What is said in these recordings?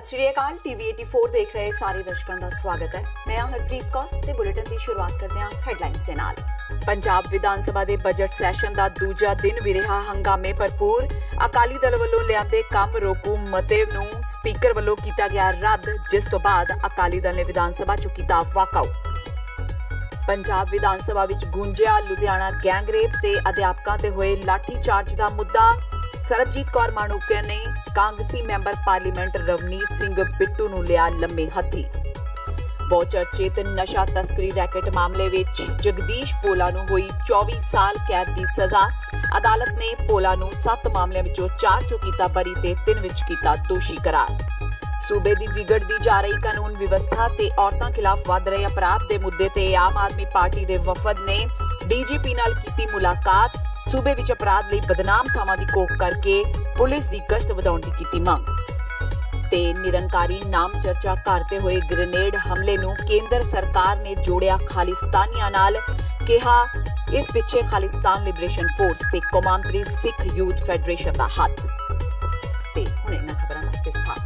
सत श्री अकाल। टीवी 84 देख रहे सारे दर्शकों का स्वागत है। मैं हरप्रीत कौर ते बुलेटिन की शुरुआत करते हैं हेडलाइंस के नाल। पंजाब विधान सभा के बजट सैशन का दूजा दिन भी रहा हंगामे भरपूर। अकाली दल वालों लिआंदे कम रोकू मते नूं स्पीकर वालों कीता गया रद्द, जिस तो बाद अकाली दल ने विधान सभा चों कीता वाकआउट। पंजाब विधान सभा विच गूंजिया लुधियाना गैंगरेप ते अध्यापकां ते होए लाठी चार्ज का मुद्दा। सरबजीत कौर माणूके ने कांग्रेसी मैंबर पार्लीमेंट रवनीत सिंह बिट्टू नूं लिया लम्मे हत्थी। बहुचर्चित नशा तस्करी रैकेट मामले विच जगदीश पोला नूं होई 24 साल कैद की सजा। अदालत ने पोला नूं 7 मामलों विचों 4 चों कीता बरी ते 3 विच कीता दोषी करार। सूबे की बिगड़ती जा रही कानून व्यवस्था ते औरतां खिलाफ वध रहे अपराध के मुद्दे ते आम आदमी पार्टी के वफद ने डीजीपी नाल कीती मुलाकात। सूबे विच अपराध लई बदनाम थावां दी कोक करके पुलिस की गश्त वधाउण दी कीती मंग। ते निरंकारी नाम चर्चा करते हुए ग्रेनेड हमले नूं केंद्र सरकार ने जोड़िया खालिस्तानियां नाल, कहा इस पिछे खालिस्तान लिबरेशन फोर्स ते कौमांतरी सिख यूथ फेडरेशन का हाथ। ते हुण इन्हां खबरां दा विस्तार।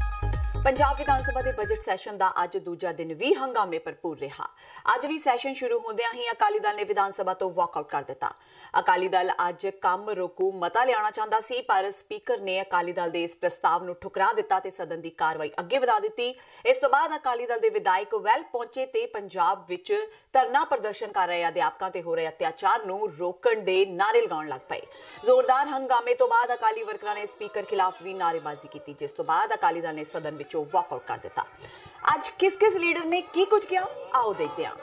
पंजाब विधान सभा के बजट सैशन का अज दूजा दिन भी हंगामे भरपूर रहा। अज भी सैशन शुरू होंदियां ही अकाली दल ने विधान सभा तो वॉकआउट कर दिता। अकाली दल अज कम रोकू मता लियाना चाहता सी, पर स्पीकर ने अकाली दल के इस प्रस्ताव नूं ठुकरा दिता ते सदन की कार्रवाई अगे वधा दी। इस तो बाद अकाली दल के विधायक वैल पहुंचे ते पंजाब विच धरना प्रदर्शन कर रहे अध्यापकों ते हो रहे अत्याचार नूं रोकण दे नारे लगाउण लग पए। जोरदार हंगामे तो बाद अकाली वर्करां ने स्पीकर खिलाफ भी नारेबाजी की, जिस तो बाद अकाली दल ने सदन विचों वॉकआउट कर दिता। आज किस किस लीडर ने की कुछ किया, आओ देखते हैं।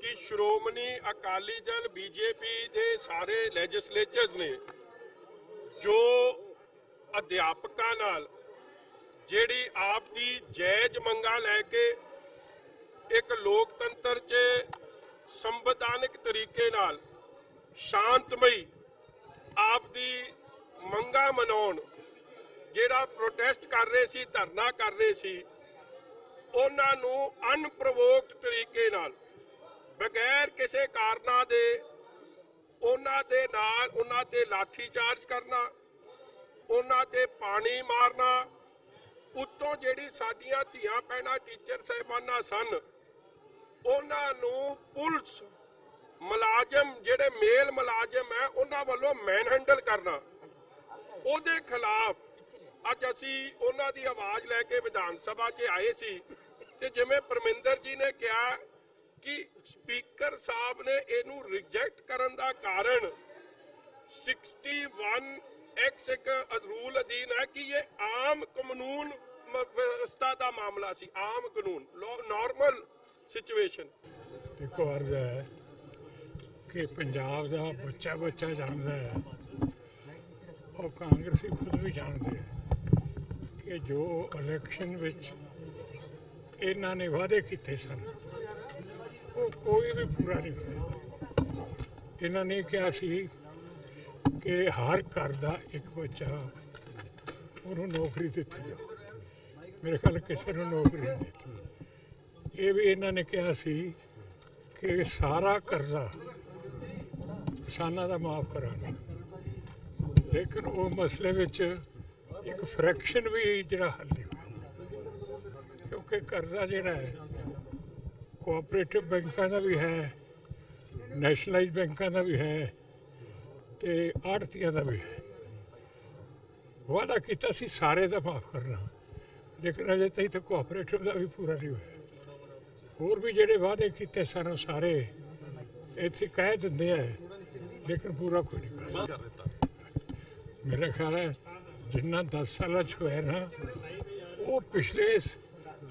कि श्रोमणी अकाली दल बीजेपी दे सारे लेजिस्लेचर्स ने जो अध्यापकों नाल जेड़ी आप दी जायज मंगा लैके एक लोकतंत्र च संवैधानिक तरीके नाल शांतमई आप दी मंगा मनाउण जेड़ा प्रोटेस्ट कर रहे सी, धरना कर रहे सी, उन्हां नूं अनप्रवोक्ड तरीके नाल बगैर किसी कारणा दे उन्हां दे नाल उन्हां ते लाठी चार्ज करना, उन्हां ते पानी मारना, उत्तों जेड़ी साडियां धीआं भैणां टीचर साहिबाना सन उन्हां नूं पुलिस मुलाजम जेड़े मेल मुलाजम है उन्हां वालों मैन हैंडल करना, उहदे खिलाफ अज असी उन्हां दी आवाज़ लैके विधान सभा च आए सी। ते जिवें परमिंदर जी ने कहा कि स्पीकर साहब ने इनू रिजेक्ट करन दा कारण 61X एक रूल अधीन है कि ये आम कानून व्यवस्था का मामला सी, आम कानून नॉर्मल सिचुएशन। देखो अर्ज है कि पंजाब का बच्चा बच्चा जानता है और कांग्रेसी खुद भी जानते हैं कि जो इलेक्शन विच इन्हां ने वादे किए सन वो कोई भी पूरा नहीं होया। इन्हां ने कहा सी कि हर घर का एक बच्चा उन्होंने नौकरी दी जाओ, मेरे ख्याल किसी को नौकरी नहीं दी। ये भी इन्हां ने कहा सी कि सारा कर्जा किसानों का माफ़ कराना, लेकिन वो मसले विच एक फ्रैक्शन भी जिहड़ा हल नहीं हुआ, क्योंकि कर्जा जिहड़ा है कोऑपरेटिव बैंकों का भी है, नैशनलाइज बैंकों का भी है, तो आड़तियां का भी है। वादा किया सी सारे का माफ़ करना, लेकिन अजे तक तो कोऑपरेटिव का भी पूरा नहीं हुआ। होर भी जिहड़े वादे किए सन सारे इत्थे कह दिंदे है, लेकिन पूरा कोई नहीं कर दिता। मेरा ख्याल है जिन्ना 10 साल होया ना वो पिछले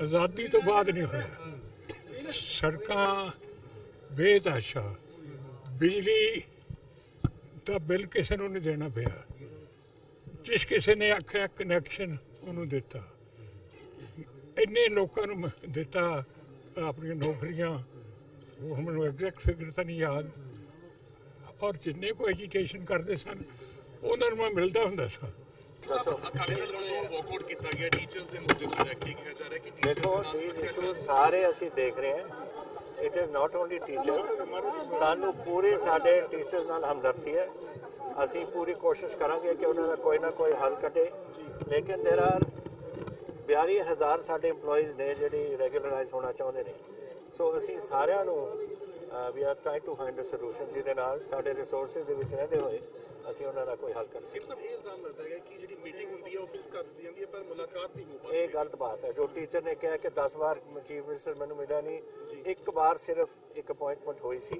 आज़ादी तो बाद नहीं होया। सड़कां बेतहाशा, बिजली का बिल किसी को नहीं देना पिया, जिस किसी ने आख्या कनैक्शन उन्होंने दिता, इन्ने लोगों को दिता अपनी नौकरियां, वो मैं एग्जैक्ट फिगर तो नहीं याद, और जिन्ने को एजुटेशन करते सन उन्होंने मैं मिलता होंदा सा। देखो सारे असी देख रहे हैं, it is not only teachers, सानू पूरे साडे टीचर्स नाल हमदर्दी है। ਅਸੀਂ ਪੂਰੀ ਕੋਸ਼ਿਸ਼ ਕਰਾਂਗੇ ਕਿ ਉਹਨਾਂ ਦਾ ਕੋਈ ਨਾ ਕੋਈ ਹੱਲ ਕੱਢੇ। ਲੇਕਿਨ ਦੇਰ ਆਰ 42,000 ਸਾਡੇ EMPLOYEES ਨੇ ਜਿਹੜੇ ਰੈਗੂਲਰਾਈਜ਼ ਹੋਣਾ ਚਾਹੁੰਦੇ ਨੇ। ਸੋ ਅਸੀਂ ਸਾਰਿਆਂ ਨੂੰ we are try to find a solution ਜਿਹਦੇ ਨਾਲ ਸਾਡੇ ਰਿਸੋਰਸਿਸ ਦੇ ਵਿੱਚ ਰਹਿੰਦੇ ਹੋਏ ਅਸੀਂ ਉਹਨਾਂ ਦਾ ਕੋਈ ਹੱਲ ਕਰ ਸਕੀਏ। ਇਹ ਇਲਜ਼ਾਮ ਲੱਗਦਾ ਹੈ ਕਿ ਜਿਹੜੀ ਮੀਟਿੰਗ ਹੁੰਦੀ ਹੈ ਉਹ ਫਿਕਸ ਕਰ ਦਿੱਤੀ ਜਾਂਦੀ ਹੈ ਪਰ ਮੁਲਾਕਾਤ ਨਹੀਂ ਹੋ ਪਾਉਂਦੀ। ਇਹ ਗਲਤ ਬਾਤ ਹੈ। ਜੋ ਟੀਚਰ ਨੇ ਕਿਹਾ ਕਿ 10 ਵਾਰ ਚੀਫ ਮਿਨਿਸਟਰ ਮੈਨੂੰ ਮਿਲਿਆ ਨਹੀਂ, ਇੱਕ ਵਾਰ ਸਿਰਫ ਇੱਕ ਅਪਾਇੰਟਮੈਂਟ ਹੋਈ ਸੀ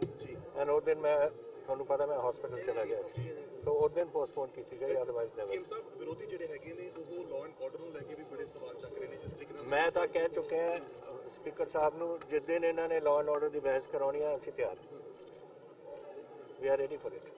ਐਂਡ ਉਹ ਦਿਨ ਮੈਂ ਤੁਹਾਨੂੰ ਪਤਾ ਮੈਂ ਹਸਪੀਟਲ ਚਲਾ ਗਿਆ ਸੀ। ਸੋ ਉਸ ਦਿਨ ਪੋਸਟਪੋਨ ਕੀਤੀ ਗਈ, ਅਦਰਵਾਈਜ਼ ਨੈਵਰ। ਸੀਐਮ ਸਾਹਿਬ ਵਿਰੋਧੀ ਜਿਹੜੇ ਹੈਗੇ ਨੇ ਉਹ ਲਾਅ ਐਂਡ ਆਰਡਰ ਨੂੰ ਲੈ ਕੇ ਵੀ ਬੜੇ ਸਵਾਲ ਚੱਕ ਰਹੇ ਨੇ ਜਿਸ ਤਰੀਕੇ ਨਾਲ। ਮੈਂ ਤਾਂ ਕਹਿ ਚੁੱਕਿਆ ਸਪੀਕਰ ਸਾਹਿਬ ਨੂੰ ਜਿਸ ਦਿਨ ਇਹਨਾਂ ਨੇ ਲਾਅ ਐਂਡ ਆਰਡਰ ਦੀ ਬਹਿਸ ਕਰਾਉਣੀ ਆ ਅਸੀਂ ਤਿਆਰ ਹਾਂ। We are ready for it.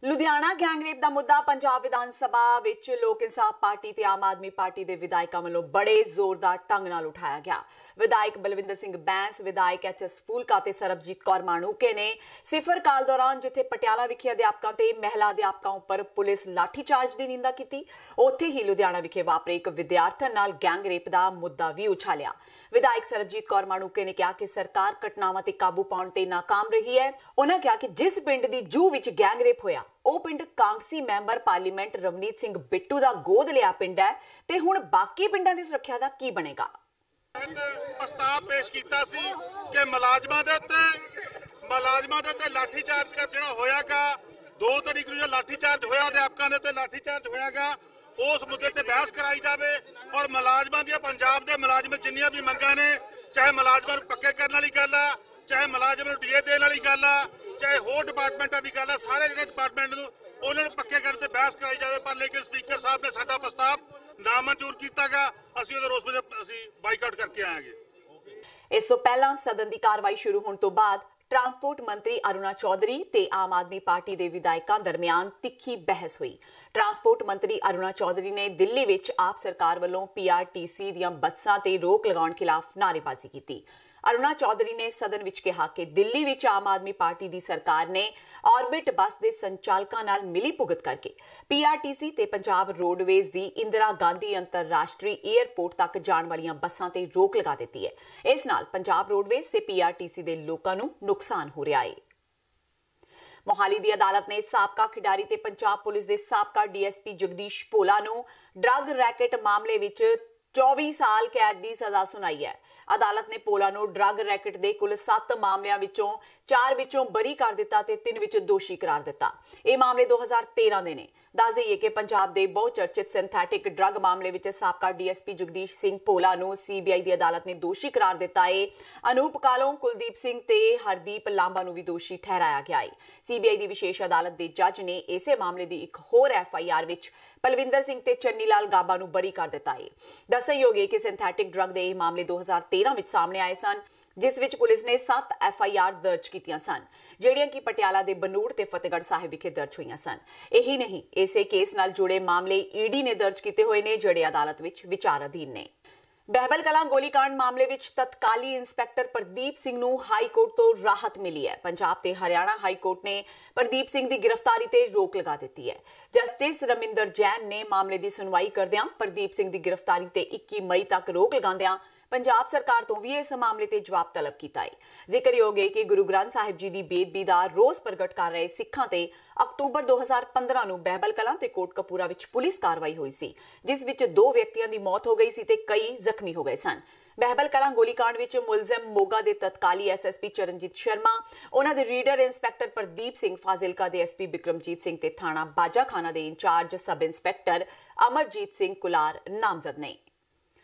Ludhiana gangrape ਦਾ ਮੁੱਦਾ ਪੰਜਾਬ ਵਿਧਾਨ ਸਭਾ ਵਿੱਚ ਲੋਕ ਇਨਸਾਫ ਪਾਰਟੀ ਤੇ ਆਮ ਆਦਮੀ ਪਾਰਟੀ ਦੇ ਵਿਧਾਇਕਾਂ ਵੱਲੋਂ ਬੜੇ ਜ਼ੋਰਦਾਰ ਢੰਗ ਨਾਲ ਉਠਾਇਆ ਗਿਆ। ਵਿਧਾਇਕ ਬਲਵਿੰਦਰ ਸਿੰਘ ਬੈਂਸ, ਵਿਧਾਇਕ HS ਫੂਲਕਾ ਤੇ ਸਰਬਜੀਤ ਕੌਰ ਮਾਣੂਕੇ ਨੇ ਸਿਫਰ ਕਾਲ ਦੌਰਾਨ ਜਿੱਥੇ ਪਟਿਆਲਾ ਵਿਖੇ ਅਧਿਆਪਕਾਂ ਤੇ ਮਹਿਲਾ ਅਧਿਆਪਕਾਂ ਉੱਪਰ ਪੁਲਿਸ ਲਾਠੀਚਾਰਜ ਦੀ ਨਿੰਦਾ ਕੀਤੀ, ਉੱਥੇ ਹੀ ਲੁਧਿਆਣਾ ਵਿਖੇ ਵਾਪਰੇ ਇੱਕ ਵਿਦਿਆਰਥਣ ਨਾਲ ਗੈਂਗਰੇਪ ਦਾ ਮੁੱਦਾ ਵੀ ਉਛਾਲਿਆ। ਵਿਧਾਇਕ ਸਰਬਜੀਤ ਕੌਰ ਮਾਣੂਕੇ ਨੇ ਕਿਹਾ ਕਿ ਸਰਕਾਰ ਘਟਨਾਵਾਂ ਤੇ ਕਾਬੂ ਪਾਉਣ ਤੇ ਨਾਕਾਮ ਰਹੀ ਹੈ। ਉਹਨਾਂ ਕਿਹਾ ਕਿ ਜਿਸ ਪਿੰਡ ਦੀ ਜੂ ਵਿੱਚ ਗੈਂਗਰੇਪ ਹੋਇਆ ਉਹ ਪਿੰਡ ਕਾਂਗਸੀ ਮੈਂਬਰ ਪਾਰਲੀਮੈਂਟ ਰਵਨੀਤ ਸਿੰਘ ਬਿੱਟੂ ਦਾ ਗੋਦ ਲਿਆ ਪਿੰਡ ਹੈ ਤੇ ਹੁਣ ਬਾਕੀ ਪਿੰਡਾਂ ਦੀ ਸੁਰੱਖਿਆ ਦਾ ਕੀ ਬਣੇਗਾ। ਪ੍ਰਸਤਾਵ ਪੇਸ਼ ਕੀਤਾ ਸੀ ਕਿ ਮੁਲਾਜ਼ਮਾਂ ਦੇ ਉੱਤੇ ਲਾਠੀਚਾਰਜ ਜਿਹੜਾ ਹੋਇਆਗਾ 2 ਤਰੀਕ ਨੂੰ ਲਾਠੀਚਾਰਜ ਹੋਇਆ ਅਧਿਆਪਕਾਂ ਦੇ ਉੱਤੇ ਲਾਠੀਚਾਰਜ ਹੋਇਆਗਾ ਉਸ ਮੁੱਦੇ ਤੇ ਬਹਿਸ ਕਰਾਈ ਜਾਵੇ ਔਰ ਮੁਲਾਜ਼ਮਾਂ ਦੀਆਂ ਪੰਜਾਬ ਦੇ ਮੁਲਾਜ਼ਮ ਜਿੰਨੀਆਂ ਵੀ ਮੰਗਾਂ ਨੇ ਚਾਹੇ ਮੁਲਾਜ਼ਮਾਂ ਨੂੰ ਪੱਕੇ ਕਰਨ ਵਾਲੀ ਗੱਲ ਆ ਚਾਹੇ ਮੁਲਾਜ਼ਮਾਂ ਨੂੰ ਡੀਏ ਦੇਣ ਵਾਲੀ ਗੱਲ ਆ ਚਾਹੇ ਹੋਰ ਡਿਪਾਰਟਮੈਂਟਾਂ ਦੀ ਗੱਲ ਆ ਸਾਰੇ ਜਿਹੜੇ ਡਿਪਾਰਟਮੈਂਟ ਨੂੰ ਉਹਨਾਂ ਨੂੰ ਪੱਕੇ ਕਰਨ ਤੇ ਬਹਿਸ ਕਰਾਈ ਜਾਵੇ। ਪਰ ਲੇਕਿਨ ਸਪੀਕਰ ਸਾਹਿਬ ਨੇ ਸਾਡਾ ਪ੍ਰਸਤਾਵ ਨਾ ਮਨਜ਼ੂਰ ਕੀਤਾਗਾ। ਅਸੀਂ ਉਹਦੇ ਰੋਸ ਵਿੱਚ ਅਸੀਂ ਬਾਈਕਾਟ ਕਰਕੇ ਆਏਗੇ। ਇਸ ਤੋਂ ਪਹਿਲਾਂ ਸਦਨ ਦੀ ਕਾਰਵਾਈ ਸ਼ੁਰੂ ਹੋਣ ਤੋਂ ਬਾਅਦ ਟਰਾਂਸਪੋਰਟ ਮੰਤਰੀ ਅਰੁਣਾ ਚੌਧਰੀ ਤੇ ਆਮ ਆਦਮੀ ਪਾਰਟੀ ਦੇ ਵਿਧਾਇਕਾਂ ਦਰਮਿਆਨ ਤਿੱਖੀ ਬਹਿਸ ਹੋਈ। ਟਰਾਂਸਪੋਰਟ ਮੰਤਰੀ ਅਰੁਣਾ ਚੌਧਰੀ ਨੇ ਦਿੱਲੀ ਵਿੱਚ ਆਪ ਸਰਕਾਰ ਵੱਲੋਂ PRTC ਦੀਆਂ ਬੱਸਾਂ ਤੇ ਰੋਕ ਲਗਾਉਣ ਖਿਲਾਫ ਨਾਅਰੇਬਾਜ਼ੀ ਕੀਤੀ। ਅਰੁਣਾ ਚੌਧਰੀ ਨੇ ਸਦਨ ਵਿੱਚ ਕਿਹਾ ਕਿ ਦਿੱਲੀ ਵਿੱਚ ਆਮ ਆਦਮੀ ਪਾਰਟੀ ਦੀ ਸਰਕਾਰ ਨੇ ਆਰਬਿਟ ਬੱਸ ਦੇ ਸੰਚਾਲਕਾਂ ਨਾਲ ਮਿਲੀ ਭੁਗਤ ਕਰਕੇ PRTC ਤੇ ਪੰਜਾਬ ਰੋਡਵੇਜ਼ ਦੀ ਇੰਦਰਾ ਗਾਂਧੀ ਅੰਤਰਰਾਸ਼ਟਰੀ ਏਅਰਪੋਰਟ ਤੱਕ ਜਾਣ ਵਾਲੀਆਂ ਬੱਸਾਂ ਤੇ ਰੋਕ ਲਗਾ ਦਿੱਤੀ ਹੈ। ਇਸ ਨਾਲ ਪੰਜਾਬ ਰੋਡਵੇਜ਼ ਤੇ PRTC ਦੇ ਲੋਕਾਂ ਨੂੰ ਨੁਕਸਾਨ ਹੋ ਰਿਹਾ ਹੈ। ਮੋਹਾਲੀ ਦੀ ਅਦਾਲਤ ਨੇ ਸਾਬਕਾ ਖਿਡਾਰੀ ਤੇ ਪੰਜਾਬ ਪੁਲਿਸ ਦੇ ਸਾਬਕਾ DSP ਜਗਦੀਸ਼ ਭੋਲਾ ਨੂੰ ਡਰੱਗ ਰੈਕੇਟ ਮਾਮਲੇ ਵਿੱਚ 24 ਸਾਲ ਕੈਦ ਦੀ ਸਜ਼ਾ ਸੁਣਾਈ ਹੈ। ਅਦਾਲਤ ਨੇ ਭੋਲਾ ਨੂੰ ਡਰੱਗ ਰੈਕੇਟ ਦੇ ਕੁੱਲ 7 ਮਾਮਲਿਆਂ ਵਿੱਚੋਂ 4 ਵਿੱਚੋਂ ਬਰੀ ਕਰ ਦਿੱਤਾ ਤੇ 3 ਵਿੱਚ ਦੋਸ਼ੀ ਕਰਾਰ ਦਿੱਤਾ। ਇਹ ਮਾਮਲੇ 2013 ਦੇ ਨੇ। ਦੱਸ ਦਈਏ ਕਿ ਪੰਜਾਬ ਦੇ ਬਹੁਤ ਚਰਚਿਤ ਸਿੰਥੈਟਿਕ ਡਰੱਗ ਮਾਮਲੇ ਵਿੱਚ ਸਾਬਕਾ DSP ਜਗਦੀਸ਼ ਸਿੰਘ ਭੋਲਾ ਨੂੰ CBI ਦੀ ਅਦਾਲਤ ਨੇ ਦੋਸ਼ੀ ਕਰਾਰ ਦਿੱਤਾ ਹੈ। ਅਨੂਪ ਕਾਲੋਂ, ਕੁਲਦੀਪ ਸਿੰਘ ਤੇ ਹਰਦੀਪ ਲਾਂਬਾ ਨੂੰ ਵੀ ਦੋਸ਼ੀ ਠਹਿਰਾਇਆ ਗਿਆ ਹੈ। CBI ਦੀ ਵਿਸ਼ੇਸ਼ ਅਦਾਲਤ ਦੇ ਜੱਜ ਨੇ ਇਸੇ ਮਾਮਲੇ ਦੀ ਇੱਕ ਹੋਰ FIR ਵਿੱਚ ਪਲਵਿੰਦਰ ਸਿੰਘ ਤੇ ਚੰਨੀ ਲਾਲ ਗਾਬਾ ਨੂੰ ਬਰੀ ਕਰ ਦਿੱਤਾ ਹੈ। ਦੱਸਣਯੋਗ ਹੈ ਕਿ ਸਿੰਥੈਟਿਕ ਡਰੱਗ ਦੇ ਇਹ ਮਾਮਲੇ 2013 ਵਿੱਚ ਸਾਹਮਣੇ ਆਏ ਸਨ, ਜਿਸ ਵਿੱਚ ਪੁਲਿਸ ਨੇ 7 FIR ਦਰਜ ਕੀਤੀਆਂ ਸਨ, ਜਿਹੜੀਆਂ ਕਿ ਪਟਿਆਲਾ ਦੇ ਬਨੂੜ ਤੇ ਫਤਿਹਗੜ੍ਹ ਸਾਹਿਬ ਵਿਖੇ ਦਰਜ ਹੋਈਆਂ ਸਨ। ਇਹੀ ਨਹੀਂ, ਇਸੇ ਕੇਸ ਨਾਲ ਜੁੜੇ ਮਾਮਲੇ ED ਨੇ ਦਰਜ ਕੀਤੇ ਹੋਏ ਨੇ, ਜਿਹੜੇ ਅਦਾਲਤ ਵਿੱਚ ਵਿਚਾਰ ਅਧੀਨ ਨੇ। ਬਹਿਬਲ ਕਲਾਂ ਗੋਲੀकांड ਮਾਮਲੇ ਵਿੱਚ ਤਤਕਾਲੀ ਇੰਸਪੈਕਟਰ ਪ੍ਰਦੀਪ ਸਿੰਘ ਨੂੰ ਹਾਈ ਕੋਰਟ ਤੋਂ ਰਾਹਤ ਮਿਲੀ ਹੈ। ਪੰਜਾਬ ਤੇ ਹਰਿਆਣਾ ਹਾਈ ਕੋਰਟ ਨੇ ਪ੍ਰਦੀਪ ਸਿੰਘ ਦੀ ਗ੍ਰਿਫਤਾਰੀ ਤੇ ਰੋਕ ਲਗਾ ਦਿੱਤੀ ਹੈ। ਜਸਟਿਸ ਰਮਿੰਦਰ ਜੈਨ ਨੇ ਮਾਮਲੇ ਦੀ ਸੁਣਵਾਈ ਕਰਦਿਆਂ ਪ੍ਰਦੀਪ ਸਿੰਘ ਦੀ ਗ੍ਰਿਫਤਾਰੀ ਤੇ 21 ਮਈ ਤੱਕ ਰੋਕ ਲਗਾਉਂਦਿਆਂ ਪੰਜਾਬ ਸਰਕਾਰ ਤੋਂ ਵੀ ਇਸ ਮਾਮਲੇ ਤੇ ਜਵਾਬ ਤਲਬ ਕੀਤਾ ਹੈ। ਜ਼ਿਕਰਯੋਗ ਹੈ ਕਿ ਗੁਰੂ ਗ੍ਰੰਥ ਸਾਹਿਬ ਜੀ ਦੀ ਬੇਅਦਬੀ ਦਾ ਰੋਸ ਪ੍ਰਗਟ ਕਰ ਰਹੇ ਸਿੱਖਾਂ ਤੇ ਅਕਤੂਬਰ 2015 ਨੂੰ ਬਹਿਬਲ ਕਲਾਂ ਤੇ ਕੋਟਕਪੂਰਾ ਵਿੱਚ ਪੁਲਿਸ ਕਾਰਵਾਈ ਹੋਈ ਸੀ, ਜਿਸ ਵਿੱਚ 2 ਵਿਅਕਤੀਆਂ ਦੀ ਮੌਤ ਹੋ ਗਈ ਸੀ ਤੇ ਕਈ ਜ਼ਖਮੀ ਹੋ ਗਏ ਸਨ। ਬਹਿਬਲ ਕਲਾਂ ਗੋਲੀकांड ਵਿੱਚ ਮੁਲਜ਼ਮ ਮੋਗਾ ਦੇ ਤਤਕਾਲੀ SSP ਚਰਨਜੀਤ ਸ਼ਰਮਾ, ਉਹਨਾਂ ਦੇ ਰੀਡਰ ਇੰਸਪੈਕਟਰ ਪ੍ਰਦੀਪ ਸਿੰਘ, ਫਾਜ਼ਿਲਕਾ ਦੇ SP ਬਿਕਰਮਜੀਤ ਸਿੰਘ ਤੇ ਥਾਣਾ ਬਾਜਾਖਾਨਾ ਦੇ incharge sub inspector Amarjit Singh Kular ਨਾਮਜ਼ਦ ਨੇ।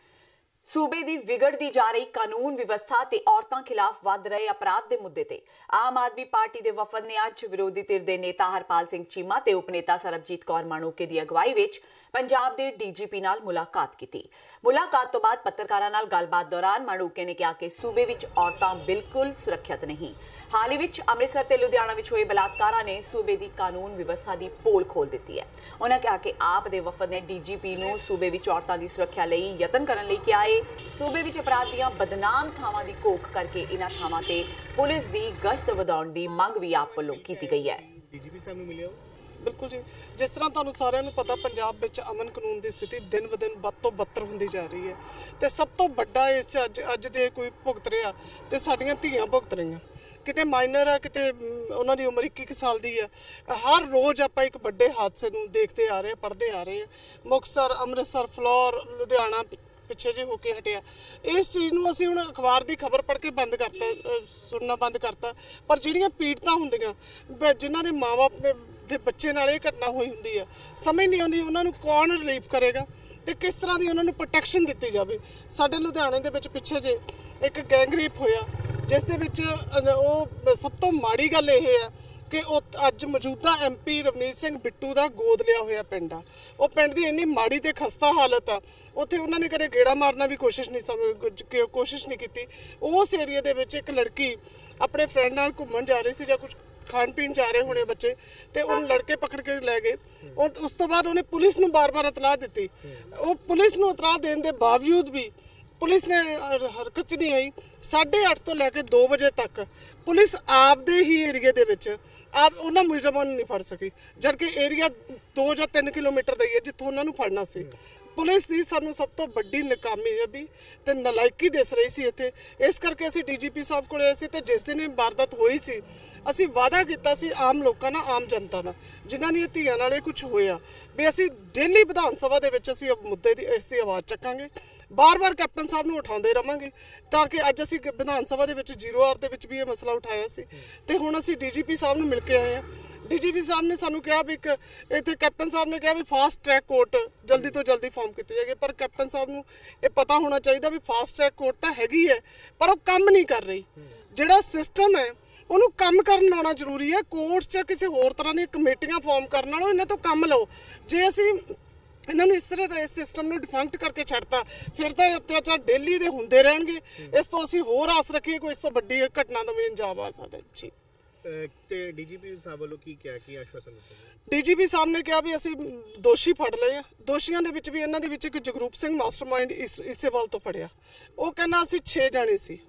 ਸੂਬੇ ਦੀ ਵਿਗੜਦੀ ਜਾ ਰਹੀ ਕਾਨੂੰਨ ਵਿਵਸਥਾ ਤੇ ਔਰਤਾਂ ਖਿਲਾਫ ਵੱਧ ਰਹੇ ਅਪਰਾਧ ਦੇ ਮੁੱਦੇ ਤੇ ਆਮ ਆਦਮੀ ਪਾਰਟੀ ਦੇ ਵਫਦ ਨੇ ਅੱਜ ਵਿਰੋਧੀ ਧਿਰ ਦੇ ਨੇਤਾ ਹਰਪਾਲ ਸਿੰਘ ਚੀਮਾ ਤੇ ਉਪਨੇਤਾ ਸਰਬਜੀਤ ਕੌਰ ਮਾਣੂਕੇ ਦੀ ਅਗਵਾਈ ਵਿੱਚ ਪੰਜਾਬ ਦੇ DGP ਨਾਲ ਮੁਲਾਕਾਤ ਕੀਤੀ। ਮੁਲਾਕਾਤ ਤੋਂ ਬਾਅਦ ਪੱਤਰਕਾਰਾਂ ਨਾਲ ਗੱਲਬਾਤ ਦੌਰਾਨ ਮਾਣੂਕੇ ਨੇ ਕਿਹਾ ਕਿ ਸੂਬੇ ਵਿੱਚ ਔਰਤਾਂ ਬਿਲਕੁਲ ਸੁਰੱਖਿਅਤ ਨਹੀਂ। ਹਾਲ ਹੀ ਵਿੱਚ ਅੰਮ੍ਰਿਤਸਰ ਤੇ ਲੁਧਿਆਣਾ ਵਿੱਚ ਹੋਏ ਬਲਾਤਕਾਰਾਂ ਨੇ ਸੂਬੇ ਦੀ ਕਾਨੂੰਨ ਵਿਵਸਥਾ ਦੀ ਪੋਲ ਖੋਲ ਦਿੱਤੀ ਹੈ। ਉਹਨਾਂ ਕਿਹਾ ਕਿ ਆਪ ਦੇ ਵਫਦ ਨੇ DGP ਨੂੰ ਸੂਬੇ ਵਿੱਚ ਔਰਤਾਂ ਦੀ ਸੁਰੱਖਿਆ ਲਈ ਯਤਨ ਕਰਨ ਲਈ ਕਿਹਾ ਹੈ। ਸੂਬੇ ਵਿੱਚ ਅਪਰਾਧ ਦੀਆਂ ਬਦਨਾਮ ਥਾਵਾਂ ਦੀ ਘੋਖ ਕਰਕੇ ਇਹਨਾਂ ਥਾਵਾਂ ਤੇ ਪੁਲਿਸ ਦੀ ਗਸ਼ਤ ਵਧਾਉਣ ਦੀ ਮੰਗ ਵੀ ਆਪ ਵੱਲੋਂ ਕੀਤੀ ਗਈ ਹੈ। DGP ਸਾਹਿਬ ਨੂੰ ਮਿਲਿਆ? ਬਿਲਕੁਲ ਜੀ, ਜਿਸ ਤਰ੍ਹਾਂ ਤੁਹਾਨੂੰ ਸਾਰਿਆਂ ਨੂੰ ਪਤਾ ਪੰਜਾਬ ਵਿੱਚ ਅਮਨ ਕਾਨੂੰਨ ਦੀ ਸਥਿਤੀ ਦਿਨ ਬ ਦਿਨ ਵੱਧ ਤੋਂ ਬੱਤਰ ਹੁੰਦੀ ਜਾ ਰਹੀ ਹੈ ਤੇ ਸਭ ਤੋਂ ਵੱਡਾ ਇਸ 'ਚ ਅੱਜ ਜੇ ਕੋਈ ਭੁਗਤ ਰਿਹਾ ਤੇ ਸਾਡੀਆਂ ਧੀਆਂ ਭੁਗਤ ਰਹੀਆਂ। ਕਿਤੇ ਮਾਈਨਰ ਆ, ਕਿਤੇ ਉਹਨਾਂ ਦੀ ਉਮਰ 21 ਸਾਲ ਦੀ ਹੈ। ਹਰ ਰੋਜ਼ ਆਪਾਂ ਇੱਕ ਵੱਡੇ ਹਾਦਸੇ ਨੂੰ ਦੇਖਦੇ ਆ ਰਹੇ, ਪੜ੍ਹਦੇ ਆ ਰਹੇ ਹਾਂ। ਮੁਕਤਸਰ, ਅੰਮ੍ਰਿਤਸਰ, ਫਲੋਰ, ਲੁਧਿਆਣਾ ਪਿੱਛੇ ਜੇ ਹੋ ਕੇ ਹਟਿਆ। ਇਸ ਚੀਜ਼ ਨੂੰ ਅਸੀਂ ਹੁਣ ਅਖਬਾਰ ਦੀ ਖਬਰ ਪੜ੍ਹ ਕੇ ਬੰਦ ਕਰਤਾ, ਸੁਣਨਾ ਬੰਦ ਕਰਤਾ। ਪਰ ਜਿਹੜੀਆਂ ਪੀੜਤਾਂ ਹੁੰਦੀਆਂ, ਜਿਨ੍ਹਾਂ ਦੇ ਮਾਂ-ਬਾਪ ਦੇ ਬੱਚੇ ਨਾਲ ਇਹ ਘਟਨਾ ਹੋਈ ਹੁੰਦੀ ਹੈ, ਸਮਝ ਨਹੀਂ ਆਉਂਦੀ ਉਹਨਾਂ ਨੂੰ ਕੌਣ ਰਿਲੀਫ ਕਰੇਗਾ ਤੇ ਕਿਸ ਤਰ੍ਹਾਂ ਦੀ ਉਹਨਾਂ ਨੂੰ ਪ੍ਰੋਟੈਕਸ਼ਨ ਦਿੱਤੀ ਜਾਵੇ। ਸਾਡੇ ਲੁਧਿਆਣੇ ਦੇ ਵਿੱਚ ਪਿੱਛੇ ਜੇ ਇੱਕ ਗੈਂਗ ਰੇਪ ਹੋਇਆ, ਜਿਸ ਦੇ ਵਿੱਚ ਉਹ ਸਭ ਤੋਂ ਮਾੜੀ ਗੱਲ ਇਹ ਹੈ ਕਿ ਉਹ ਅੱਜ ਮੌਜੂਦਾ MP ਰਵਨੀਤ ਸਿੰਘ ਬਿੱਟੂ ਦਾ ਗੋਦ ਲਿਆ ਹੋਇਆ ਪਿੰਡ ਆ। ਉਹ ਪਿੰਡ ਦੀ ਇੰਨੀ ਮਾੜੀ ਤੇ ਖਸਤਾ ਹਾਲਤ ਆ, ਉੱਥੇ ਉਹਨਾਂ ਨੇ ਕਦੇ ਗੇੜਾ ਮਾਰਨਾ ਵੀ ਕੋਸ਼ਿਸ਼ ਨਹੀਂ ਕੀਤੀ। ਉਸ ਏਰੀਆ ਦੇ ਵਿੱਚ ਇੱਕ ਲੜਕੀ ਆਪਣੇ ਫਰੈਂਡ ਨਾਲ ਘੁੰਮਣ ਜਾ ਰਹੀ ਸੀ ਜਾਂ ਕੁਝ ਖਾਣ ਪੀਣ ਜਾ ਰਹੇ ਹੋਣੇ ਬੱਚੇ, ਤੇ ਉਹਨੂੰ ਲੜਕੇ ਪਕੜ ਕੇ ਲੈ ਗਏ। ਉਸ ਤੋਂ ਬਾਅਦ ਉਹਨੇ ਪੁਲਿਸ ਨੂੰ ਬਾਰ-ਬਾਰ ਇਤਲਾਹ ਦਿੱਤੀ। ਉਹ ਪੁਲਿਸ ਨੂੰ ਇਤਲਾਹ ਦੇਣ ਦੇ ਬਾਵਜੂਦ ਵੀ ਪੁਲਿਸ ਨੇ ਹਰਕਤ 'ਚ ਨਹੀਂ ਆਈ। 8:30 ਤੋਂ ਲੈ ਕੇ 2 ਵਜੇ ਤੱਕ ਪੁਲਿਸ ਆਪਦੇ ਹੀ ਏਰੀਏ ਦੇ ਵਿੱਚ ਉਹਨਾਂ ਮੁਜਰਮਾਂ ਨੂੰ ਨਹੀਂ ਫੜ ਸਕੀ, ਜਦਕਿ ਏਰੀਆ 2 ਜਾਂ 3 ਕਿਲੋਮੀਟਰ ਦਾ ਹੀ ਹੈ ਜਿੱਥੋਂ ਉਹਨਾਂ ਨੂੰ ਫੜਨਾ ਸੀ। ਪੁਲਿਸ ਦੀ ਸਾਨੂੰ ਸਭ ਤੋਂ ਵੱਡੀ ਨਾਕਾਮਯਾਬੀ ਤੇ ਨਲਾਇਕੀ ਦਿਸ ਰਹੀ ਸੀ ਇੱਥੇ। ਇਸ ਕਰਕੇ ਅਸੀਂ DGP ਸਾਹਿਬ ਕੋਲ ਆਏ ਸੀ, ਤੇ ਜਿਸ ਦਿਨ ਇਹ ਵਾਰਦਾਤ ਹੋਈ ਸੀ ਅਸੀਂ ਵਾਅਦਾ ਕੀਤਾ ਸੀ ਆਮ ਲੋਕਾਂ ਨਾਲ, ਆਮ ਜਨਤਾ ਨਾਲ, ਜਿਨ੍ਹਾਂ ਦੀਆਂ ਧੀਆਂ ਨਾਲ ਇਹ ਕੁਝ ਹੋਇਆ, ਵੀ ਅਸੀਂ ਡੇਲੀ ਵਿਧਾਨ ਸਭਾ ਦੇ ਵਿੱਚ ਅਸੀਂ ਮੁੱਦੇ ਦੀ ਇਸ ਦੀ ਆਵਾਜ਼ ਚੱਕਾਂਗੇ। ਬਾਰ-ਬਾਰ ਕੈਪਟਨ ਸਾਹਿਬ ਨੂੰ ਉਠਾਉਂਦੇ ਰਵਾਂਗੇ, ਤਾਂ ਕਿ ਅੱਜ ਅਸੀਂ ਵਿਧਾਨ ਸਭਾ ਦੇ ਵਿੱਚ 0 ਆਰ ਦੇ ਵਿੱਚ ਵੀ ਇਹ ਮਸਲਾ ਉਠਾਇਆ ਸੀ, ਤੇ ਹੁਣ ਅਸੀਂ DGP ਸਾਹਿਬ ਨੂੰ ਮਿਲ ਕੇ ਆਏ ਹਾਂ। DGP ਸਾਹਿਬ ਨੇ ਸਾਨੂੰ ਕਿਹਾ ਵੀ ਇੱਥੇ ਕੈਪਟਨ ਸਾਹਿਬ ਨੇ ਕਿਹਾ ਵੀ ਫਾਸਟ ਟਰੈਕ ਕੋਰਟ ਜਲਦੀ ਤੋਂ ਜਲਦੀ ਫਾਰਮ ਕੀਤੀ ਜਾਏਗੀ, ਪਰ ਕੈਪਟਨ ਸਾਹਿਬ ਨੂੰ ਇਹ ਪਤਾ ਹੋਣਾ ਚਾਹੀਦਾ ਵੀ ਫਾਸਟ ਟਰੈਕ ਕੋਰਟ ਤਾਂ ਹੈਗੀ ਹੈ, ਪਰ ਉਹ ਕੰਮ ਨਹੀਂ ਕਰ ਰਹੀ। ਜਿਹੜਾ ਸਿਸਟਮ ਹੈ ਉਹਨੂੰ ਕੰਮ ਕਰਨ ਲਾਉਣਾ ਜ਼ਰੂਰੀ ਹੈ। ਕੋਰਟਸ 'ਚ ਕਿਸੇ ਹੋਰ ਤਰ੍ਹਾਂ ਦੀਆਂ ਕਮੇਟੀਆਂ ਫਾਰਮ ਕਰਨ ਨਾਲੋਂ ਇਹਨਾਂ ਤੋਂ ਕੰਮ ਲਓ। ਜੇ ਅਸੀਂ ਇਹਨਾਂ ਨੂੰ ਇਸ ਤਰ੍ਹਾਂ ਦਾ ਇਸ ਸਿਸਟਮ ਨੂੰ ਡਿਫੰਕਟ ਕਰਕੇ ਛੱਡਤਾ, ਫਿਰ ਤਾਂ ਇਹ ਅਤਿਆਚਾਰ ਡੇਲੀ ਦੇ ਹੁੰਦੇ ਰਹਿਣਗੇ। ਇਸ ਤੋਂ ਅਸੀਂ ਹੋਰ ਆਸ ਰੱਖੀਏ ਕੋਈ ਇਸ ਤੋਂ ਵੱਡੀ ਘਟਨਾ ਦਾ ਵੀ ਅੰਜਾਮ ਆ ਸਕਦਾ ਜੀ। ਤੇ DGP ਸਾਹਿਬ ਵੱਲੋਂ ਕੀ ਕਿਹਾ, ਕੀ ਆਸ਼ਵਾਸਨ ਦਿੱਤਾ? DGP ਸਾਹਿਬ ਨੇ ਕਿਹਾ ਵੀ ਅਸੀਂ ਦੋਸ਼ੀ ਫੜ ਲਏ ਆ। ਦੋਸ਼ੀਆਂ ਦੇ ਵਿੱਚ ਵੀ ਇਹਨਾਂ ਦੇ ਵਿੱਚ ਇੱਕ ਜਗਰੂਪ ਸਿੰਘ ਮਾਸਟਰਮਾਈਂਡ ਇਸੇਵਾਲ ਤੋਂ ਫੜਿਆ। ਉਹ ਕਹਿੰਦਾ ਅਸੀਂ 6 ਜਾਣੇ ਸੀ।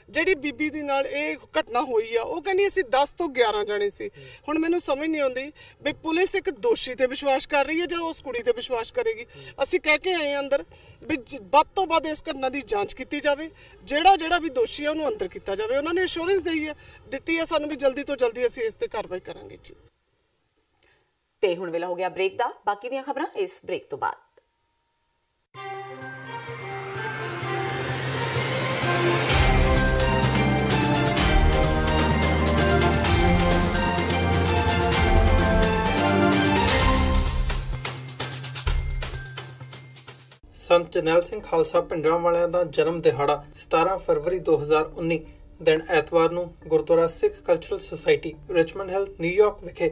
ਜਿਹੜੀ ਬੀਬੀ ਦੇ ਨਾਲ ਇਹ ਘਟਨਾ ਹੋਈ ਆ ਉਹ ਕਹਿੰਦੀ ਅਸੀਂ 10 ਤੋਂ 11 ਜਾਣੇ ਸੀ। ਹੁਣ ਮੈਨੂੰ ਸਮਝ ਨਹੀਂ ਆਉਂਦੀ ਵੀ ਪੁਲਿਸ ਇੱਕ ਦੋਸ਼ੀ ਤੇ ਵਿਸ਼ਵਾਸ ਕਰ ਰਹੀ ਹੈ ਜਾਂ ਉਸ ਕੁੜੀ ਤੇ ਵਿਸ਼ਵਾਸ ਕਰੇਗੀ। ਅਸੀਂ ਕਹਿ ਕੇ ਆਏ ਅੰਦਰ ਵੀ ਵੱਧ ਤੋਂ ਵੱਧ ਇਸ ਘਟਨਾ ਦੀ ਜਾਂਚ ਕੀਤੀ ਜਾਵੇ, ਜਿਹੜਾ ਵੀ ਦੋਸ਼ੀ ਹੈ ਉਹਨੂੰ ਅੰਦਰ ਕੀਤਾ ਜਾਵੇ। ਉਹਨਾਂ ਨੇ ਅਸ਼ੋਰੈਂਸ ਦਿੱਤੀ ਹੈ ਸਾਨੂੰ ਵੀ ਜਲਦੀ ਤੋਂ ਜਲਦੀ ਅਸੀਂ ਇਸ ਤੇ ਕਾਰਵਾਈ ਕਰਾਂਗੇ ਜੀ। ਤੇ ਹੁਣ ਵੇਲਾ ਹੋ ਗਿਆ ਬ੍ਰੇਕ ਦਾ। ਬਾਕੀ ਦੀਆਂ ਖਬਰਾਂ ਇਸ ਬ੍ਰੇਕ ਤੋਂ ਬਾਅਦ। ਸੰਤ ਜਰਨੈਲ ਸਿੰਘ ਖਾਲਸਾ ਭਿੰਡਰਾਂਵਾਲਿਆਂ ਦਾ ਜਨਮ ਦਿਹਾੜਾ 17 ਫਰਵਰੀ 2019 ਦਿਨ ਐਤਵਾਰ ਨੂੰ Gurdwara Sikh cultural society Richmond Hill New York ਵਿਖੇ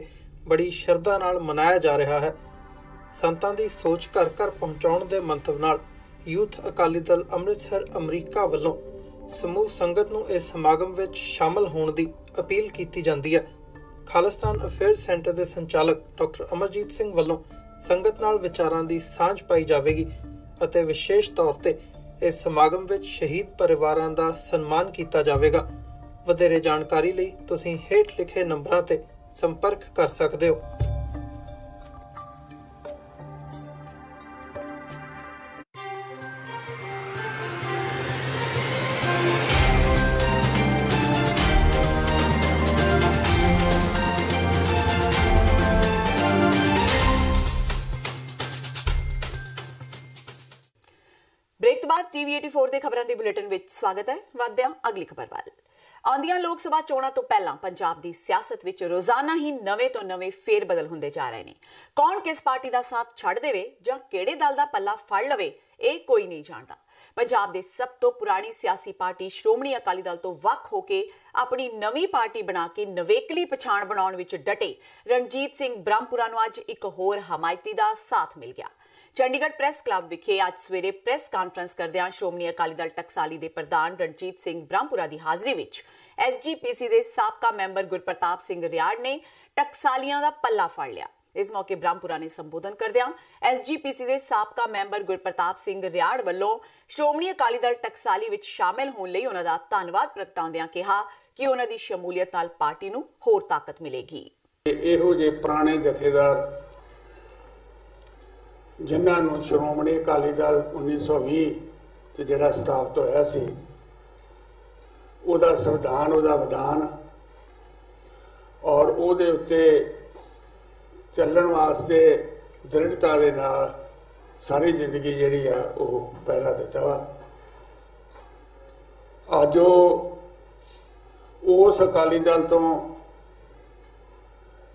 ਬੜੀ ਸ਼ਰਧਾ ਨਾਲ ਮਨਾਇਆ ਜਾ ਰਿਹਾ ਹੈ। ਸੰਤਾਂ ਦੀ ਸੋਚ ਘਰ ਘਰ ਪਹੁੰਚਾਉਣ ਦੇ ਮੰਤਵ ਨਾਲ ਯੂਥ ਅਕਾਲੀ ਦਲ ਅੰਮ੍ਰਿਤਸਰ ਅਮਰੀਕਾ ਵੱਲੋਂ ਸਮੂਹ ਸੰਗਤ ਨੂੰ ਇਸ ਸਮਾਗਮ ਵਿੱਚ ਸ਼ਾਮਲ ਹੋਣ ਦੀ ਅਪੀਲ ਕੀਤੀ ਜਾਂਦੀ ਹੈ। ਖਾਲਿਸਤਾਨ ਅਫੇਅਰਸ ਸੈਂਟਰ ਦੇ ਸੰਚਾਲਕ ਡਾਕਟਰ ਅਮਰਜੀਤ ਸਿੰਘ ਵੱਲੋਂ ਸੰਗਤ ਨਾਲ ਵਿਚਾਰਾਂ ਦੀ ਸਾਂਝ ਪਾਈ ਜਾਵੇਗੀ ਅਤੇ ਵਿਸ਼ੇਸ਼ ਤੌਰ ਤੇ ਇਸ ਸਮਾਗਮ ਵਿੱਚ ਸ਼ਹੀਦ ਪਰਿਵਾਰਾਂ ਦਾ ਸਨਮਾਨ ਕੀਤਾ ਜਾਵੇਗਾ। ਵਧੇਰੇ ਜਾਣਕਾਰੀ ਲਈ ਤੁਸੀਂ ਹੇਠ ਲਿਖੇ ਨੰਬਰਾਂ ਤੇ ਸੰਪਰਕ ਕਰ ਸਕਦੇ ਹੋ। ਬ੍ਰੇਕ ਤੋਂ ਬਾਅਦ TV 84 ਦੇ ਖਬਰਾਂ ਦੇ ਬੁਲੇਟਿਨ ਵਿੱਚ ਸਵਾਗਤ ਹੈ। ਵਧਦੇ ਹਾਂ ਅਗਲੀ ਖਬਰ ਵੱਲ। ਆਉਂਦੀਆਂ ਲੋਕ ਸਭਾ ਚੋਣਾਂ ਤੋਂ ਪਹਿਲਾਂ ਪੰਜਾਬ ਦੀ ਸਿਆਸਤ ਵਿੱਚ ਰੋਜ਼ਾਨਾ ਹੀ ਨਵੇਂ ਤੋਂ ਨਵੇਂ ਫੇਰ ਬਦਲ ਹੁੰਦੇ ਜਾ ਰਹੇ ਨੇ। ਕੌਣ ਕਿਸ ਪਾਰਟੀ ਦਾ ਸਾਥ ਛੱਡ ਦੇਵੇ ਜਾਂ ਕਿਹੜੇ ਦਲ ਦਾ ਪੱਲਾ ਫੜ ਲਵੇ, ਇਹ ਕੋਈ ਨਹੀਂ ਜਾਣਦਾ। ਪੰਜਾਬ ਦੇ ਸਭ ਤੋਂ ਪੁਰਾਣੀ ਸਿਆਸੀ ਪਾਰਟੀ ਸ਼੍ਰੋਮਣੀ ਅਕਾਲੀ ਦਲ ਤੋਂ ਵੱਖ ਹੋ ਕੇ ਆਪਣੀ ਨਵੀਂ ਪਾਰਟੀ ਬਣਾ ਕੇ ਨਵੇਕਲੀ ਪਛਾਣ ਬਣਾਉਣ ਵਿੱਚ ਡਟੇ ਰਣਜੀਤ ਸਿੰਘ ਬ੍ਰਹਮਪੁਰਾ ਨੂੰ ਅੱਜ ਇੱਕ ਹੋਰ ਹਮਾਇਤੀ ਦਾ ਸਾਥ ਮਿਲ ਗਿਆ। ਚੰਡੀਗੜ੍ਹ ਪ੍ਰੈਸ ਕਲੱਬ ਵਿਖੇ ਅੱਜ ਸਵੇਰੇ ਪ੍ਰੈਸ ਕਾਨਫਰੰਸ ਕਰਦਿਆਂ ਸ਼੍ਰੋਮਣੀ ਅਕਾਲੀ ਦਲ ਟਕਸਾਲੀ ਦੇ ਪ੍ਰਧਾਨ ਰਣਜੀਤ ਸਿੰਘ ਬ੍ਰਹਮਪੁਰਾ ਦੀ ਹਾਜ਼ਰੀ ਵਿੱਚ SGPC ਦੇ ਸਾਬਕਾ ਮੈਂਬਰ ਗੁਰਪ੍ਰਤਾਪ ਸਿੰਘ ਰਿਆੜ ਨੇ ਟਕਸਾਲੀਆਂ ਦਾ ਪੱਲਾ ਫੜ ਲਿਆ। ਇਸ ਮੌਕੇ ਬ੍ਰਹਮਪੁਰਾ ਨੇ ਸੰਬੋਧਨ ਕਰਦਿਆਂ SGPC ਦੇ ਸਾਬਕਾ ਮੈਂਬਰ ਗੁਰਪ੍ਰਤਾਪ ਸਿੰਘ ਰਿਆੜ ਵੱਲੋਂ ਸ਼੍ਰੋਮਣੀ ਅਕਾਲੀ ਦਲ ਟਕਸਾਲੀ ਵਿੱਚ ਸ਼ਾਮਲ ਹੋਣ ਲਈ ਉਹਨਾਂ ਦਾ ਧੰਨਵਾਦ ਪ੍ਰਗਟਾਉਂਦਿਆਂ ਕਿਹਾ ਕਿ ਉਹਨਾਂ ਦੀ ਸ਼ਮੂਲੀਅਤ ਨਾਲ ਪਾਰਟੀ ਨੂੰ ਹੋਰ ਤਾਕਤ ਮਿਲੇਗੀ। ਇਹੋ ਜਿਹੇ ਪੁਰਾਣੇ ਜਥੇਦਾਰ ਜਿਨ੍ਹਾਂ ਨੂੰ ਸ਼੍ਰੋਮਣੀ ਅਕਾਲੀ ਦਲ 1920 'ਚ ਜਿਹੜਾ ਸਥਾਪਿਤ ਹੋਇਆ ਸੀ, ਉਹਦਾ ਸੰਵਿਧਾਨ, ਉਹਦਾ ਵਿਧਾਨ ਔਰ ਉਹਦੇ ਉੱਤੇ ਚੱਲਣ ਵਾਸਤੇ ਦ੍ਰਿੜਤਾ ਦੇ ਨਾਲ ਸਾਰੀ ਜ਼ਿੰਦਗੀ ਜਿਹੜੀ ਆ ਉਹ ਪਹਿਰਾ ਦਿੱਤਾ ਵਾ। ਅੱਜ ਉਸ ਅਕਾਲੀ ਦਲ ਤੋਂ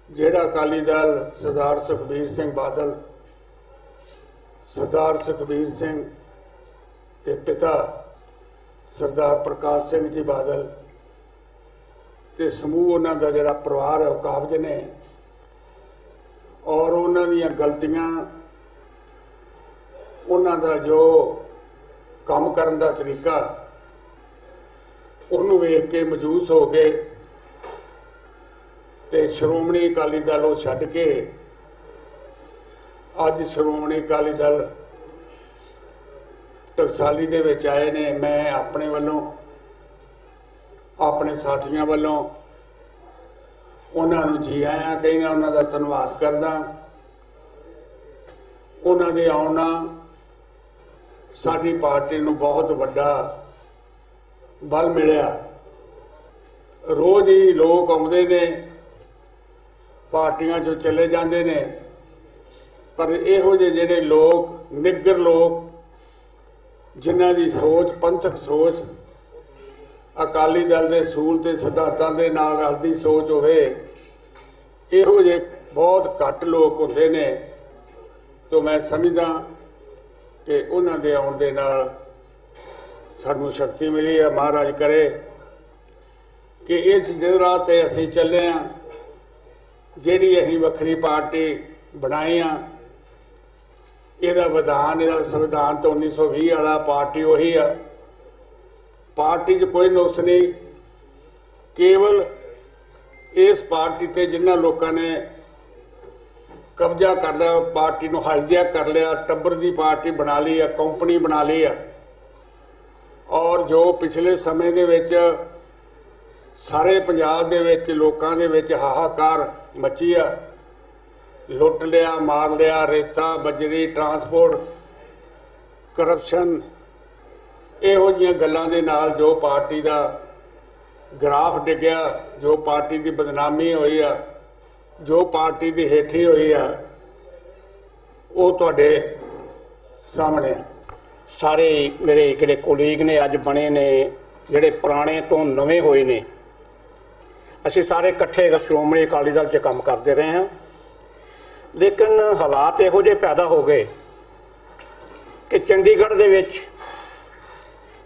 ਜਿਹੜਾ ਅਕਾਲੀ ਦਲ ਸਰਦਾਰ ਸੁਖਬੀਰ ਸਿੰਘ ਬਾਦਲ, ਸਰਦਾਰ ਸੁਖਬੀਰ ਸਿੰਘ ਦੇ ਪਿਤਾ ਸਰਦਾਰ ਪ੍ਰਕਾਸ਼ ਸਿੰਘ ਜੀ ਬਾਦਲ ਤੇ ਸਮੂਹ ਉਹਨਾਂ ਦਾ ਜਿਹੜਾ ਪਰਿਵਾਰ ਹੈ ਉਹ ਕਾਬਜ ਨੇ, ਔਰ ਉਹਨਾਂ ਦੀਆਂ ਗਲਤੀਆਂ, ਉਹਨਾਂ ਦਾ ਜੋ ਕੰਮ ਕਰਨ ਦਾ ਤਰੀਕਾ, ਉਹਨੂੰ ਵੇਖ ਕੇ ਮਜੂਸ ਹੋ ਕੇ ਤੇ ਸ਼੍ਰੋਮਣੀ ਅਕਾਲੀ ਦਲ ਉਹ ਛੱਡ ਕੇ ਅੱਜ ਸ਼੍ਰੋਮਣੀ ਅਕਾਲੀ ਦਲ ਟਕਸਾਲੀ ਦੇ ਵਿੱਚ ਆਏ ਨੇ। ਮੈਂ ਆਪਣੇ ਵੱਲੋਂ, ਆਪਣੇ ਸਾਥੀਆਂ ਵੱਲੋਂ ਉਹਨਾਂ ਨੂੰ ਜੀ ਆਇਆਂ ਕਹਿੰਦਾ, ਉਹਨਾਂ ਦਾ ਧੰਨਵਾਦ ਕਰਦਾ। ਉਹਨਾਂ ਦੇ ਆਉਣ ਨਾਲ ਸਾਡੀ ਪਾਰਟੀ ਨੂੰ ਬਹੁਤ ਵੱਡਾ ਬਲ ਮਿਲਿਆ। ਰੋਜ਼ ਹੀ ਲੋਕ ਆਉਂਦੇ ਨੇ, ਪਾਰਟੀਆਂ 'ਚੋਂ ਚਲੇ ਜਾਂਦੇ ਨੇ, ਪਰ ਇਹੋ ਜਿਹੇ ਜਿਹੜੇ ਲੋਕ, ਨਿੱਗਰ ਲੋਕ, ਜਿਨ੍ਹਾਂ ਦੀ ਸੋਚ, ਪੰਥਕ ਸੋਚ ਅਕਾਲੀ ਦਲ ਦੇ ਅਸੂਲ ਤੇ ਸਿਧਾਂਤਾਂ ਦੇ ਨਾਲ ਰਲਦੀ ਸੋਚ ਹੋਵੇ, ਇਹੋ ਜਿਹੇ ਬਹੁਤ ਘੱਟ ਲੋਕ ਹੁੰਦੇ ਨੇ। ਤਾਂ ਮੈਂ ਸਮਝਦਾ ਕਿ ਉਹਨਾਂ ਦੇ ਆਉਣ ਦੇ ਨਾਲ ਸਾਨੂੰ ਸ਼ਕਤੀ ਮਿਲੀ ਹੈ। ਮਹਾਰਾਜ ਕਰੇ ਕਿ ਇਸ ਜਗ੍ਹਾ ਤੇ ਅਸੀਂ ਚੱਲੇ ਹਾਂ, ਜਿਹੜੀ ਅਸੀਂ ਵੱਖਰੀ ਪਾਰਟੀ ਬਣਾਈ ਆ, ਇਹਦਾ ਵਿਧਾਨ, ਇਹਦਾ ਸੰਵਿਧਾਨ ਤਾਂ 1920 ਵਾਲਾ, ਪਾਰਟੀ ਉਹੀ ਆ। ਪਾਰਟੀ 'ਚ ਕੋਈ ਨੁਕਸ ਨਹੀਂ, ਕੇਵਲ ਇਸ ਪਾਰਟੀ ਤੇ ਜਿਨ੍ਹਾਂ ਲੋਕਾਂ ਨੇ ਕਬਜ਼ਾ ਕਰ ਲਿਆ, ਪਾਰਟੀ ਨੂੰ ਹਾਈਜੈਕ ਕਰ ਲਿਆ, ਟੱਬਰ ਦੀ ਪਾਰਟੀ ਬਣਾ ਲਈ ਆ, ਕੰਪਨੀ ਬਣਾ ਲਈ ਆ, ਔਰ ਜੋ ਪਿਛਲੇ ਸਮੇਂ ਦੇ ਵਿੱਚ ਸਾਰੇ ਪੰਜਾਬ ਦੇ ਵਿੱਚ ਲੋਕਾਂ ਦੇ ਵਿੱਚ ਹਾਹਾਕਾਰ ਮੱਚੀ ਆ, ਲੁੱਟ ਲਿਆ, ਮਾਰ ਲਿਆ, ਰੇਤਾ, ਬਜਰੀ, ਟਰਾਂਸਪੋਰਟ, ਕਰਪਸ਼ਨ, ਇਹੋ ਜਿਹੀਆਂ ਗੱਲਾਂ ਦੇ ਨਾਲ ਜੋ ਪਾਰਟੀ ਦਾ ਗ੍ਰਾਫ ਡਿੱਗਿਆ, ਜੋ ਪਾਰਟੀ ਦੀ ਬਦਨਾਮੀ ਹੋਈ ਆ, ਜੋ ਪਾਰਟੀ ਦੀ ਹੇਠੀ ਹੋਈ ਆ, ਉਹ ਤੁਹਾਡੇ ਸਾਹਮਣੇ। ਸਾਰੇ ਮੇਰੇ ਜਿਹੜੇ ਕੋਲੀਗ ਨੇ ਅੱਜ ਬਣੇ ਨੇ, ਜਿਹੜੇ ਪੁਰਾਣੇ ਤੋਂ ਨਵੇਂ ਹੋਏ ਨੇ, ਅਸੀਂ ਸਾਰੇ ਇਕੱਠੇ ਸ਼੍ਰੋਮਣੀ ਅਕਾਲੀ ਦਲ 'ਚ ਕੰਮ ਕਰਦੇ ਰਹੇ ਹਾਂ। ਲੇਕਿਨ ਹਾਲਾਤ ਇਹੋ ਜਿਹੇ ਪੈਦਾ ਹੋ ਗਏ ਕਿ ਚੰਡੀਗੜ੍ਹ ਦੇ ਵਿੱਚ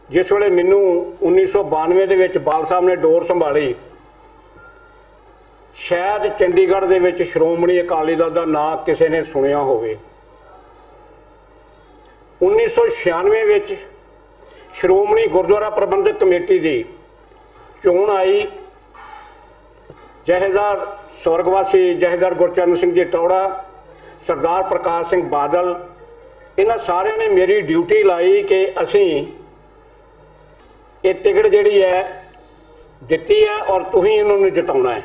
ਜਿਸ ਵੇਲੇ ਮੈਨੂੰ 1992 ਦੇ ਵਿੱਚ ਬਾਲ ਸਾਹਿਬ ਨੇ ਡੋਰ ਸੰਭਾਲੀ, ਸ਼ਾਇਦ ਚੰਡੀਗੜ੍ਹ ਦੇ ਵਿੱਚ ਸ਼੍ਰੋਮਣੀ ਅਕਾਲੀ ਦਲ ਦਾ ਨਾਂ ਕਿਸੇ ਨੇ ਸੁਣਿਆ ਹੋਵੇ। 1996 ਵਿੱਚ ਸ਼੍ਰੋਮਣੀ ਗੁਰਦੁਆਰਾ ਪ੍ਰਬੰਧਕ ਕਮੇਟੀ ਦੀ ਚੋਣ ਆਈ। ਜਥੇਦਾਰ ਸਵਰਗਵਾਸੀ ਜਥੇਦਾਰ ਗੁਰਚਰਨ ਸਿੰਘ ਜੀ ਟੌੜਾ, ਸਰਦਾਰ ਪ੍ਰਕਾਸ਼ ਸਿੰਘ ਬਾਦਲ, ਇਹਨਾਂ ਸਾਰਿਆਂ ਨੇ ਮੇਰੀ ਡਿਊਟੀ ਲਾਈ ਕਿ ਅਸੀਂ ਇਹ ਟਿਕਟ ਜਿਹੜੀ ਹੈ ਦਿੱਤੀ ਹੈ ਔਰ ਤੁਸੀਂ ਇਹਨਾਂ ਨੂੰ ਜਿਤਾਉਣਾ ਹੈ।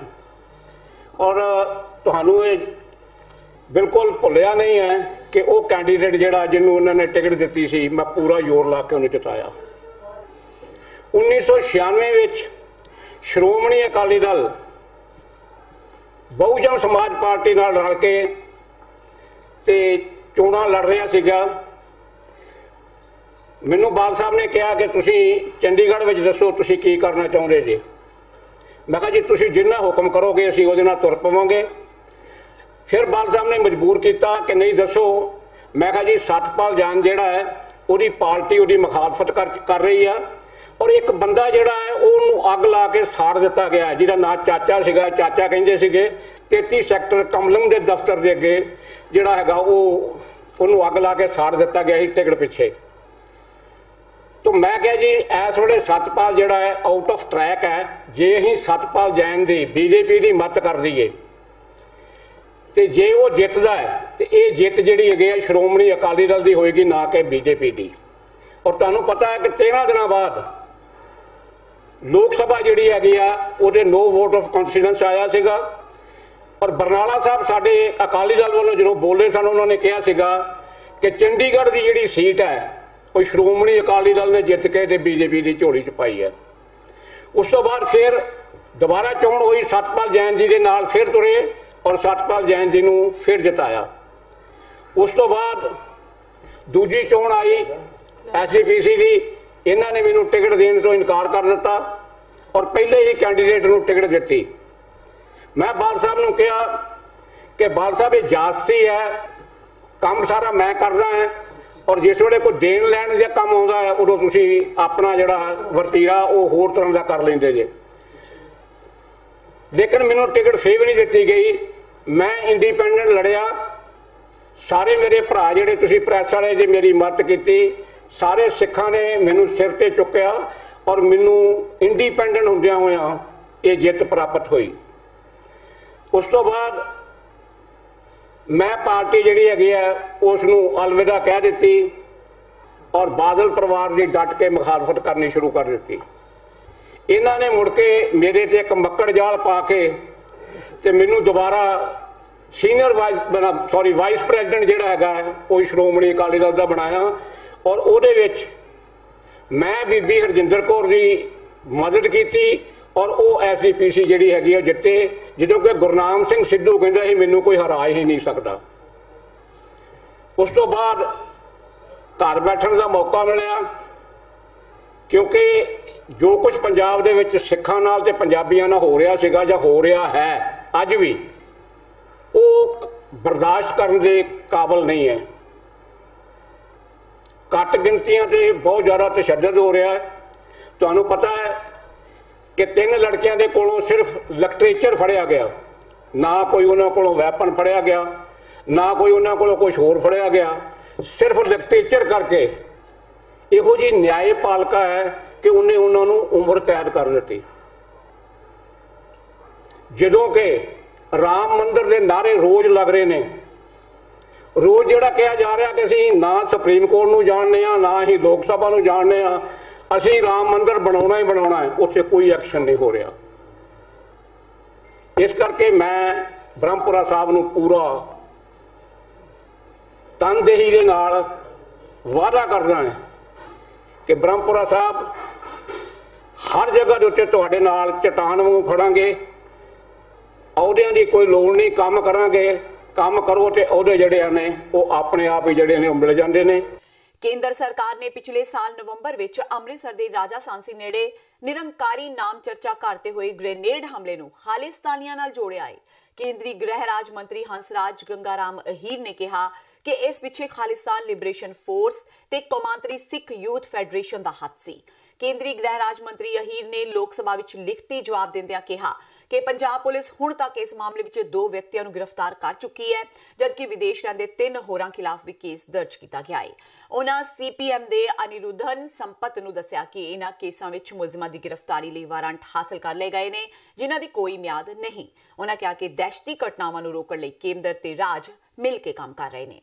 ਔਰ ਤੁਹਾਨੂੰ ਇਹ ਬਿਲਕੁਲ ਭੁੱਲਿਆ ਨਹੀਂ ਹੈ ਕਿ ਉਹ ਕੈਂਡੀਡੇਟ ਜਿਹੜਾ ਜਿਹਨੂੰ ਉਹਨਾਂ ਨੇ ਟਿਕਟ ਦਿੱਤੀ ਸੀ, ਮੈਂ ਪੂਰਾ ਜ਼ੋਰ ਲਾ ਕੇ ਉਹਨੂੰ ਜਿਤਾਇਆ। 1996 ਵਿੱਚ ਸ਼੍ਰੋਮਣੀ ਅਕਾਲੀ ਦਲ ਬਹੁਜਨ ਸਮਾਜ ਪਾਰਟੀ ਨਾਲ ਰਲ ਕੇ ਤੇ ਚੋਣਾਂ ਲੜ ਰਿਹਾ ਸੀਗਾ। ਮੈਨੂੰ ਬਾਲ ਸਾਹਿਬ ਨੇ ਕਿਹਾ ਕਿ ਤੁਸੀਂ ਚੰਡੀਗੜ੍ਹ ਵਿੱਚ ਦੱਸੋ ਤੁਸੀਂ ਕੀ ਕਰਨਾ ਚਾਹੁੰਦੇ ਜੀ। ਮੈਂ ਕਿਹਾ ਜੀ ਤੁਸੀਂ ਜਿੰਨਾ ਹੁਕਮ ਕਰੋਗੇ ਅਸੀਂ ਉਹਦੇ ਨਾਲ ਤੁਰ ਪਵਾਂਗੇ। ਫਿਰ ਬਾਲ ਸਾਹਿਬ ਨੇ ਮਜਬੂਰ ਕੀਤਾ ਕਿ ਨਹੀਂ ਦੱਸੋ। ਮੈਂ ਕਿਹਾ ਜੀ ਸਤਪਾਲ ਜਾਨ ਜਿਹੜਾ ਹੈ ਉਹਦੀ ਪਾਰਟੀ ਉਹਦੀ ਮੁਖਾਲਫਤ ਕਰ ਰਹੀ ਆ, ਔਰ ਇੱਕ ਬੰਦਾ ਜਿਹੜਾ ਹੈ ਉਹਨੂੰ ਅੱਗ ਲਾ ਕੇ ਸਾੜ ਦਿੱਤਾ ਗਿਆ, ਜਿਹਦਾ ਨਾਂ ਚਾਚਾ ਸੀਗਾ। ਚਾਚਾ ਕਹਿੰਦੇ ਸੀਗੇ 33 ਸੈਕਟਰ ਕਮਲਮ ਦੇ ਦਫ਼ਤਰ ਦੇ ਅੱਗੇ ਜਿਹੜਾ ਹੈਗਾ ਉਹਨੂੰ ਅੱਗ ਲਾ ਕੇ ਸਾੜ ਦਿੱਤਾ ਗਿਆ ਸੀ ਟਿਕਟ ਪਿੱਛੇ। ਤਾਂ ਮੈਂ ਕਿਹਾ ਜੀ ਇਸ ਵੇਲੇ ਸਤਪਾਲ ਜਿਹੜਾ ਹੈ ਆਊਟ ਆਫ ਟਰੈਕ ਹੈ। ਜੇ ਅਸੀਂ ਸਤਪਾਲ ਜੈਨ ਦੀ ਬੀਜੇਪੀ ਦੀ ਮਦਦ ਕਰ ਦਈਏ ਤੇ ਜੇ ਉਹ ਜਿੱਤਦਾ ਹੈ ਤੇ ਇਹ ਜਿੱਤ ਜਿਹੜੀ ਹੈਗੀ ਹੈ ਸ਼੍ਰੋਮਣੀ ਅਕਾਲੀ ਦਲ ਦੀ ਹੋਏਗੀ, ਨਾ ਕਿ ਬੀਜੇਪੀ ਦੀ। ਔਰ ਤੁਹਾਨੂੰ ਪਤਾ ਹੈ ਕਿ 13 ਦਿਨਾਂ ਬਾਅਦ ਲੋਕ ਸਭਾ ਜਿਹੜੀ ਹੈਗੀ ਆ ਉਹਦੇ ਨੋ ਵੋਟ ਆਫ ਕੌਨਫੀਡੈਂਸ ਆਇਆ ਸੀਗਾ। ਔਰ ਬਰਨਾਲਾ ਸਾਹਿਬ ਸਾਡੇ ਅਕਾਲੀ ਦਲ ਵੱਲੋਂ ਜਦੋਂ ਬੋਲੇ ਸਨ, ਉਹਨਾਂ ਨੇ ਕਿਹਾ ਸੀਗਾ ਕਿ ਚੰਡੀਗੜ੍ਹ ਦੀ ਜਿਹੜੀ ਸੀਟ ਹੈ ਉਹ ਸ਼੍ਰੋਮਣੀ ਅਕਾਲੀ ਦਲ ਨੇ ਜਿੱਤ ਕੇ ਤੇ ਬੀਜੇਪੀ ਦੀ ਝੋਲੀ 'ਚ ਪਾਈ ਹੈ। ਉਸ ਤੋਂ ਬਾਅਦ ਫਿਰ ਦੁਬਾਰਾ ਚੋਣ ਹੋਈ, ਸਤਪਾਲ ਜੈਨ ਜੀ ਦੇ ਨਾਲ ਫਿਰ ਤੁਰੇ ਔਰ ਸਤਪਾਲ ਜੈਨ ਜੀ ਨੂੰ ਫਿਰ ਜਿਤਾਇਆ। ਉਸ ਤੋਂ ਬਾਅਦ ਦੂਜੀ ਚੋਣ ਆਈ SGPC ਦੀ, ਇਹਨਾਂ ਨੇ ਮੈਨੂੰ ਟਿਕਟ ਦੇਣ ਤੋਂ ਇਨਕਾਰ ਕਰ ਦਿੱਤਾ ਔਰ ਪਹਿਲੇ ਹੀ ਕੈਂਡੀਡੇਟ ਨੂੰ ਟਿਕਟ ਦਿੱਤੀ। ਮੈਂ ਬਾਲ ਸਾਹਿਬ ਨੂੰ ਕਿਹਾ ਕਿ ਬਾਲ ਸਾਹਿਬ ਇਹ ਜਾਸਤੀ ਹੈ, ਕੰਮ ਸਾਰਾ ਮੈਂ ਕਰਦਾ ਹਾਂ ਔਰ ਜਿਸ ਵੇਲੇ ਕੋਈ ਦੇਣ ਲੈਣ ਦਾ ਕੰਮ ਆਉਂਦਾ ਹੈ ਉਦੋਂ ਤੁਸੀਂ ਆਪਣਾ ਜਿਹੜਾ ਵਰਤੀਰਾ ਉਹ ਹੋਰ ਤਰ੍ਹਾਂ ਦਾ ਕਰ ਲੈਂਦੇ ਜੇ। ਲੇਕਿਨ ਮੈਨੂੰ ਟਿਕਟ ਫੇਰ ਵੀ ਨਹੀਂ ਦਿੱਤੀ ਗਈ। ਮੈਂ ਇੰਡੀਪੈਂਡੈਂਟ ਲੜਿਆ। ਸਾਰੇ ਮੇਰੇ ਭਰਾ ਜਿਹੜੇ ਤੁਸੀਂ ਪ੍ਰੈਸ ਵਾਲੇ ਜੇ ਮੇਰੀ ਮਦਦ ਕੀਤੀ, ਸਾਰੇ ਸਿੱਖਾਂ ਨੇ ਮੈਨੂੰ ਸਿਰ ਤੇ ਚੁੱਕਿਆ ਔਰ ਮੈਨੂੰ ਇੰਡੀਪੈਂਡੈਂਟ ਹੁੰਦਿਆਂ ਹੋਇਆਂ ਇਹ ਜਿੱਤ ਪ੍ਰਾਪਤ ਹੋਈ। ਉਸ ਤੋਂ ਬਾਅਦ ਮੈਂ ਪਾਰਟੀ ਜਿਹੜੀ ਹੈਗੀ ਹੈ ਉਸ ਨੂੰ ਅਲਵਿਦਾ ਕਹਿ ਦਿੱਤੀ ਔਰ ਬਾਦਲ ਪਰਿਵਾਰ ਦੀ ਡਟ ਕੇ ਮੁਖਾਲਫਤ ਕਰਨੀ ਸ਼ੁਰੂ ਕਰ ਦਿੱਤੀ। ਇਹਨਾਂ ਨੇ ਮੁੜ ਕੇ ਮੇਰੇ ਤੇ ਇੱਕ ਮੱਕੜ ਜਾਲ ਪਾ ਕੇ ਤੇ ਮੈਨੂੰ ਦੁਬਾਰਾ ਵਾਈਸ ਪ੍ਰੈਜ਼ੀਡੈਂਟ ਜਿਹੜਾ ਹੈਗਾ ਉਹ ਸ਼੍ਰੋਮਣੀ ਅਕਾਲੀ ਦਲ ਦਾ ਬਣਾਇਆ ਔਰ ਉਹਦੇ ਵਿੱਚ ਮੈਂ ਬੀਬੀ ਹਰਜਿੰਦਰ ਕੌਰ ਦੀ ਮਦਦ ਕੀਤੀ ਔਰ ਉਹ SGPC ਜਿਹੜੀ ਹੈਗੀ ਉਹ ਜਿੱਤੇ, ਜਦੋਂ ਕਿ ਗੁਰਨਾਮ ਸਿੰਘ ਸਿੱਧੂ ਕਹਿੰਦਾ ਸੀ ਮੈਨੂੰ ਕੋਈ ਹਰਾ ਹੀ ਨਹੀਂ ਸਕਦਾ। ਉਸ ਤੋਂ ਬਾਅਦ ਘਰ ਬੈਠਣ ਦਾ ਮੌਕਾ ਮਿਲਿਆ, ਕਿਉਂਕਿ ਜੋ ਕੁਝ ਪੰਜਾਬ ਦੇ ਵਿੱਚ ਸਿੱਖਾਂ ਨਾਲ ਤੇ ਪੰਜਾਬੀਆਂ ਨਾਲ ਹੋ ਰਿਹਾ ਸੀਗਾ ਜਾਂ ਹੋ ਰਿਹਾ ਹੈ ਅੱਜ ਵੀ, ਉਹ ਬਰਦਾਸ਼ਤ ਕਰਨ ਦੇ ਕਾਬਲ ਨਹੀਂ ਹੈ। ਘੱਟ ਗਿਣਤੀਆਂ ਤੇ ਬਹੁਤ ਜ਼ਿਆਦਾ ਤਸ਼ੱਦਦ ਹੋ ਰਿਹਾ ਹੈ। ਤੁਹਾਨੂੰ ਪਤਾ ਹੈ ਕਿ 3 ਲੜਕਿਆਂ ਦੇ ਕੋਲੋਂ ਸਿਰਫ ਲਿਟਰੇਚਰ ਫੜਿਆ ਗਿਆ, ਨਾ ਕੋਈ ਉਹਨਾਂ ਕੋਲੋਂ ਵੈਪਨ ਫੜਿਆ ਗਿਆ, ਨਾ ਕੋਈ ਉਹਨਾਂ ਕੋਲੋਂ ਕੁਝ ਹੋਰ ਫੜਿਆ ਗਿਆ। ਸਿਰਫ ਲਿਟਰੇਚਰ ਕਰਕੇ ਇਹੋ ਜਿਹੀ ਨਿਆਂਪਾਲਿਕਾ ਹੈ ਕਿ ਉਹਨੇ ਉਹਨਾਂ ਨੂੰ ਉਮਰ ਕੈਦ ਕਰ ਦਿੱਤੀ। ਜਦੋਂ ਕਿ ਰਾਮ ਮੰਦਿਰ ਦੇ ਨਾਅਰੇ ਰੋਜ਼ ਲੱਗ ਰਹੇ ਨੇ, ਰੋਜ਼ ਜਿਹੜਾ ਕਿਹਾ ਜਾ ਰਿਹਾ ਕਿ ਅਸੀਂ ਨਾ ਸੁਪਰੀਮ ਕੋਰਟ ਨੂੰ ਜਾਣਦੇ ਹਾਂ, ਨਾ ਹੀ ਲੋਕ ਸਭਾ ਨੂੰ ਜਾਣਦੇ ਹਾਂ, ਅਸੀਂ ਰਾਮ ਮੰਦਿਰ ਬਣਾਉਣਾ ਹੀ ਬਣਾਉਣਾ ਹੈ, ਉੱਥੇ ਕੋਈ ਐਕਸ਼ਨ ਨਹੀਂ ਹੋ ਰਿਹਾ। ਇਸ ਕਰਕੇ ਮੈਂ ਬ੍ਰਹਮਪੁਰਾ ਸਾਹਿਬ ਨੂੰ ਪੂਰਾ ਤਨਦੇਹੀ ਦੇ ਨਾਲ ਵਾਅਦਾ ਕਰਦਾ ਹਾਂ ਕਿ ਬ੍ਰਹਮਪੁਰਾ ਸਾਹਿਬ ਹਰ ਜਗ੍ਹਾ ਦੇ ਉੱਤੇ ਤੁਹਾਡੇ ਨਾਲ ਚਟਾਨ ਵਾਂਗੂ ਖੜਾਂਗੇ। ਅਹੁਦਿਆਂ ਦੀ ਕੋਈ ਲੋੜ ਨਹੀਂ, ਕੰਮ ਕਰਾਂਗੇ। ਕੰਮ ਕਰੋ ਤੇ ਅਹੁਦੇ ਜਿਹੜੇ ਨੇ ਉਹ ਆਪਣੇ ਆਪ ਹੀ ਜਿਹੜੇ ਨੇ ਉਹ ਮਿਲ ਜਾਂਦੇ ਨੇ। ਕੇਂਦਰ ਸਰਕਾਰ ਨੇ ਪਿਛਲੇ ਸਾਲ ਨਵੰਬਰ ਵਿੱਚ ਅੰਮ੍ਰਿਤਸਰ ਦੇ ਰਾਜਾ ਸਾਂਸੀ ਨੇੜੇ ਨਿਰੰਕਾਰੀ ਨਾਮ ਚਰਚਾ ਕਰਦੇ ਹੋਏ ਗ੍ਰੇਨੇਡ ਹਮਲੇ ਨੂੰ ਖਾਲਿਸਤਾਨੀਆਂ ਨਾਲ ਜੋੜਿਆ ਹੈ। ਕੇਂਦਰੀ ਗ੍ਰਹਿ ਰਾਜ ਮੰਤਰੀ ਹੰਸਰਾਜ ਗੰਗਾਰਾਮ ਅਹੀਰ ਨੇ ਕਿਹਾ ਕਿ ਇਸ ਪਿੱਛੇ ਖਾਲਿਸਤਾਨ ਲਿਬਰੇਸ਼ਨ ਫੋਰਸ ਤੇ ਕੌਮਾਂਤਰੀ ਸਿੱਖ ਯੂਥ ਫੈਡਰੇਸ਼ਨ ਦਾ ਹੱਥ ਸੀ। ਕੇਂਦਰੀ ਗ੍ਰਹਿ ਰਾਜ ਮੰਤਰੀ ਅਹੀਰ ਨੇ ਲੋਕ ਸਭਾ ਵਿੱਚ ਲਿਖਤੀ ਜਵਾਬ ਦਿੰਦਿਆਂ ਕਿਹਾ ਕਿ ਪੰਜਾਬ ਪੁਲਿਸ ਹੁਣ ਤੱਕ ਇਸ ਮਾਮਲੇ ਵਿੱਚ 2 ਵਿਅਕਤੀਆਂ ਨੂੰ ਗ੍ਰਿਫਤਾਰ ਕਰ ਚੁੱਕੀ ਹੈ, ਜਦਕਿ ਵਿਦੇਸ਼ ਰਹਿੰਦੇ 3 ਹੋਰਾਂ ਖਿਲਾਫ ਵੀ ਕੇਸ ਦਰਜ ਕੀਤਾ ਗਿਆ ਹੈ। ਉਹਨਾਂ CPM ਦੇ ਅਨਿਰੁੱਧਨ ਸੰਪਤ ਨੂੰ ਦੱਸਿਆ ਕਿ ਇਹਨਾਂ ਕੇਸਾਂ ਵਿੱਚ ਮੁਲਜ਼ਮਾਂ ਦੀ ਗ੍ਰਿਫਤਾਰੀ ਲਈ ਵਾਰੰਟ ਹਾਸਲ ਕਰ ਲਏ ਗਏ ਨੇ, ਜਿਨ੍ਹਾਂ ਦੀ ਕੋਈ ਮਿਆਦ ਨਹੀਂ। ਉਹਨਾਂ ਕਿਹਾ ਕਿ ਦਹਿਸ਼ਤੀ ਘਟਨਾਵਾਂ ਨੂੰ ਰੋਕਣ ਲਈ ਕੇਂਦਰ ਤੇ ਰਾਜ ਮਿਲ ਕੇ ਕੰਮ ਕਰ ਰਹੇ ਨੇ।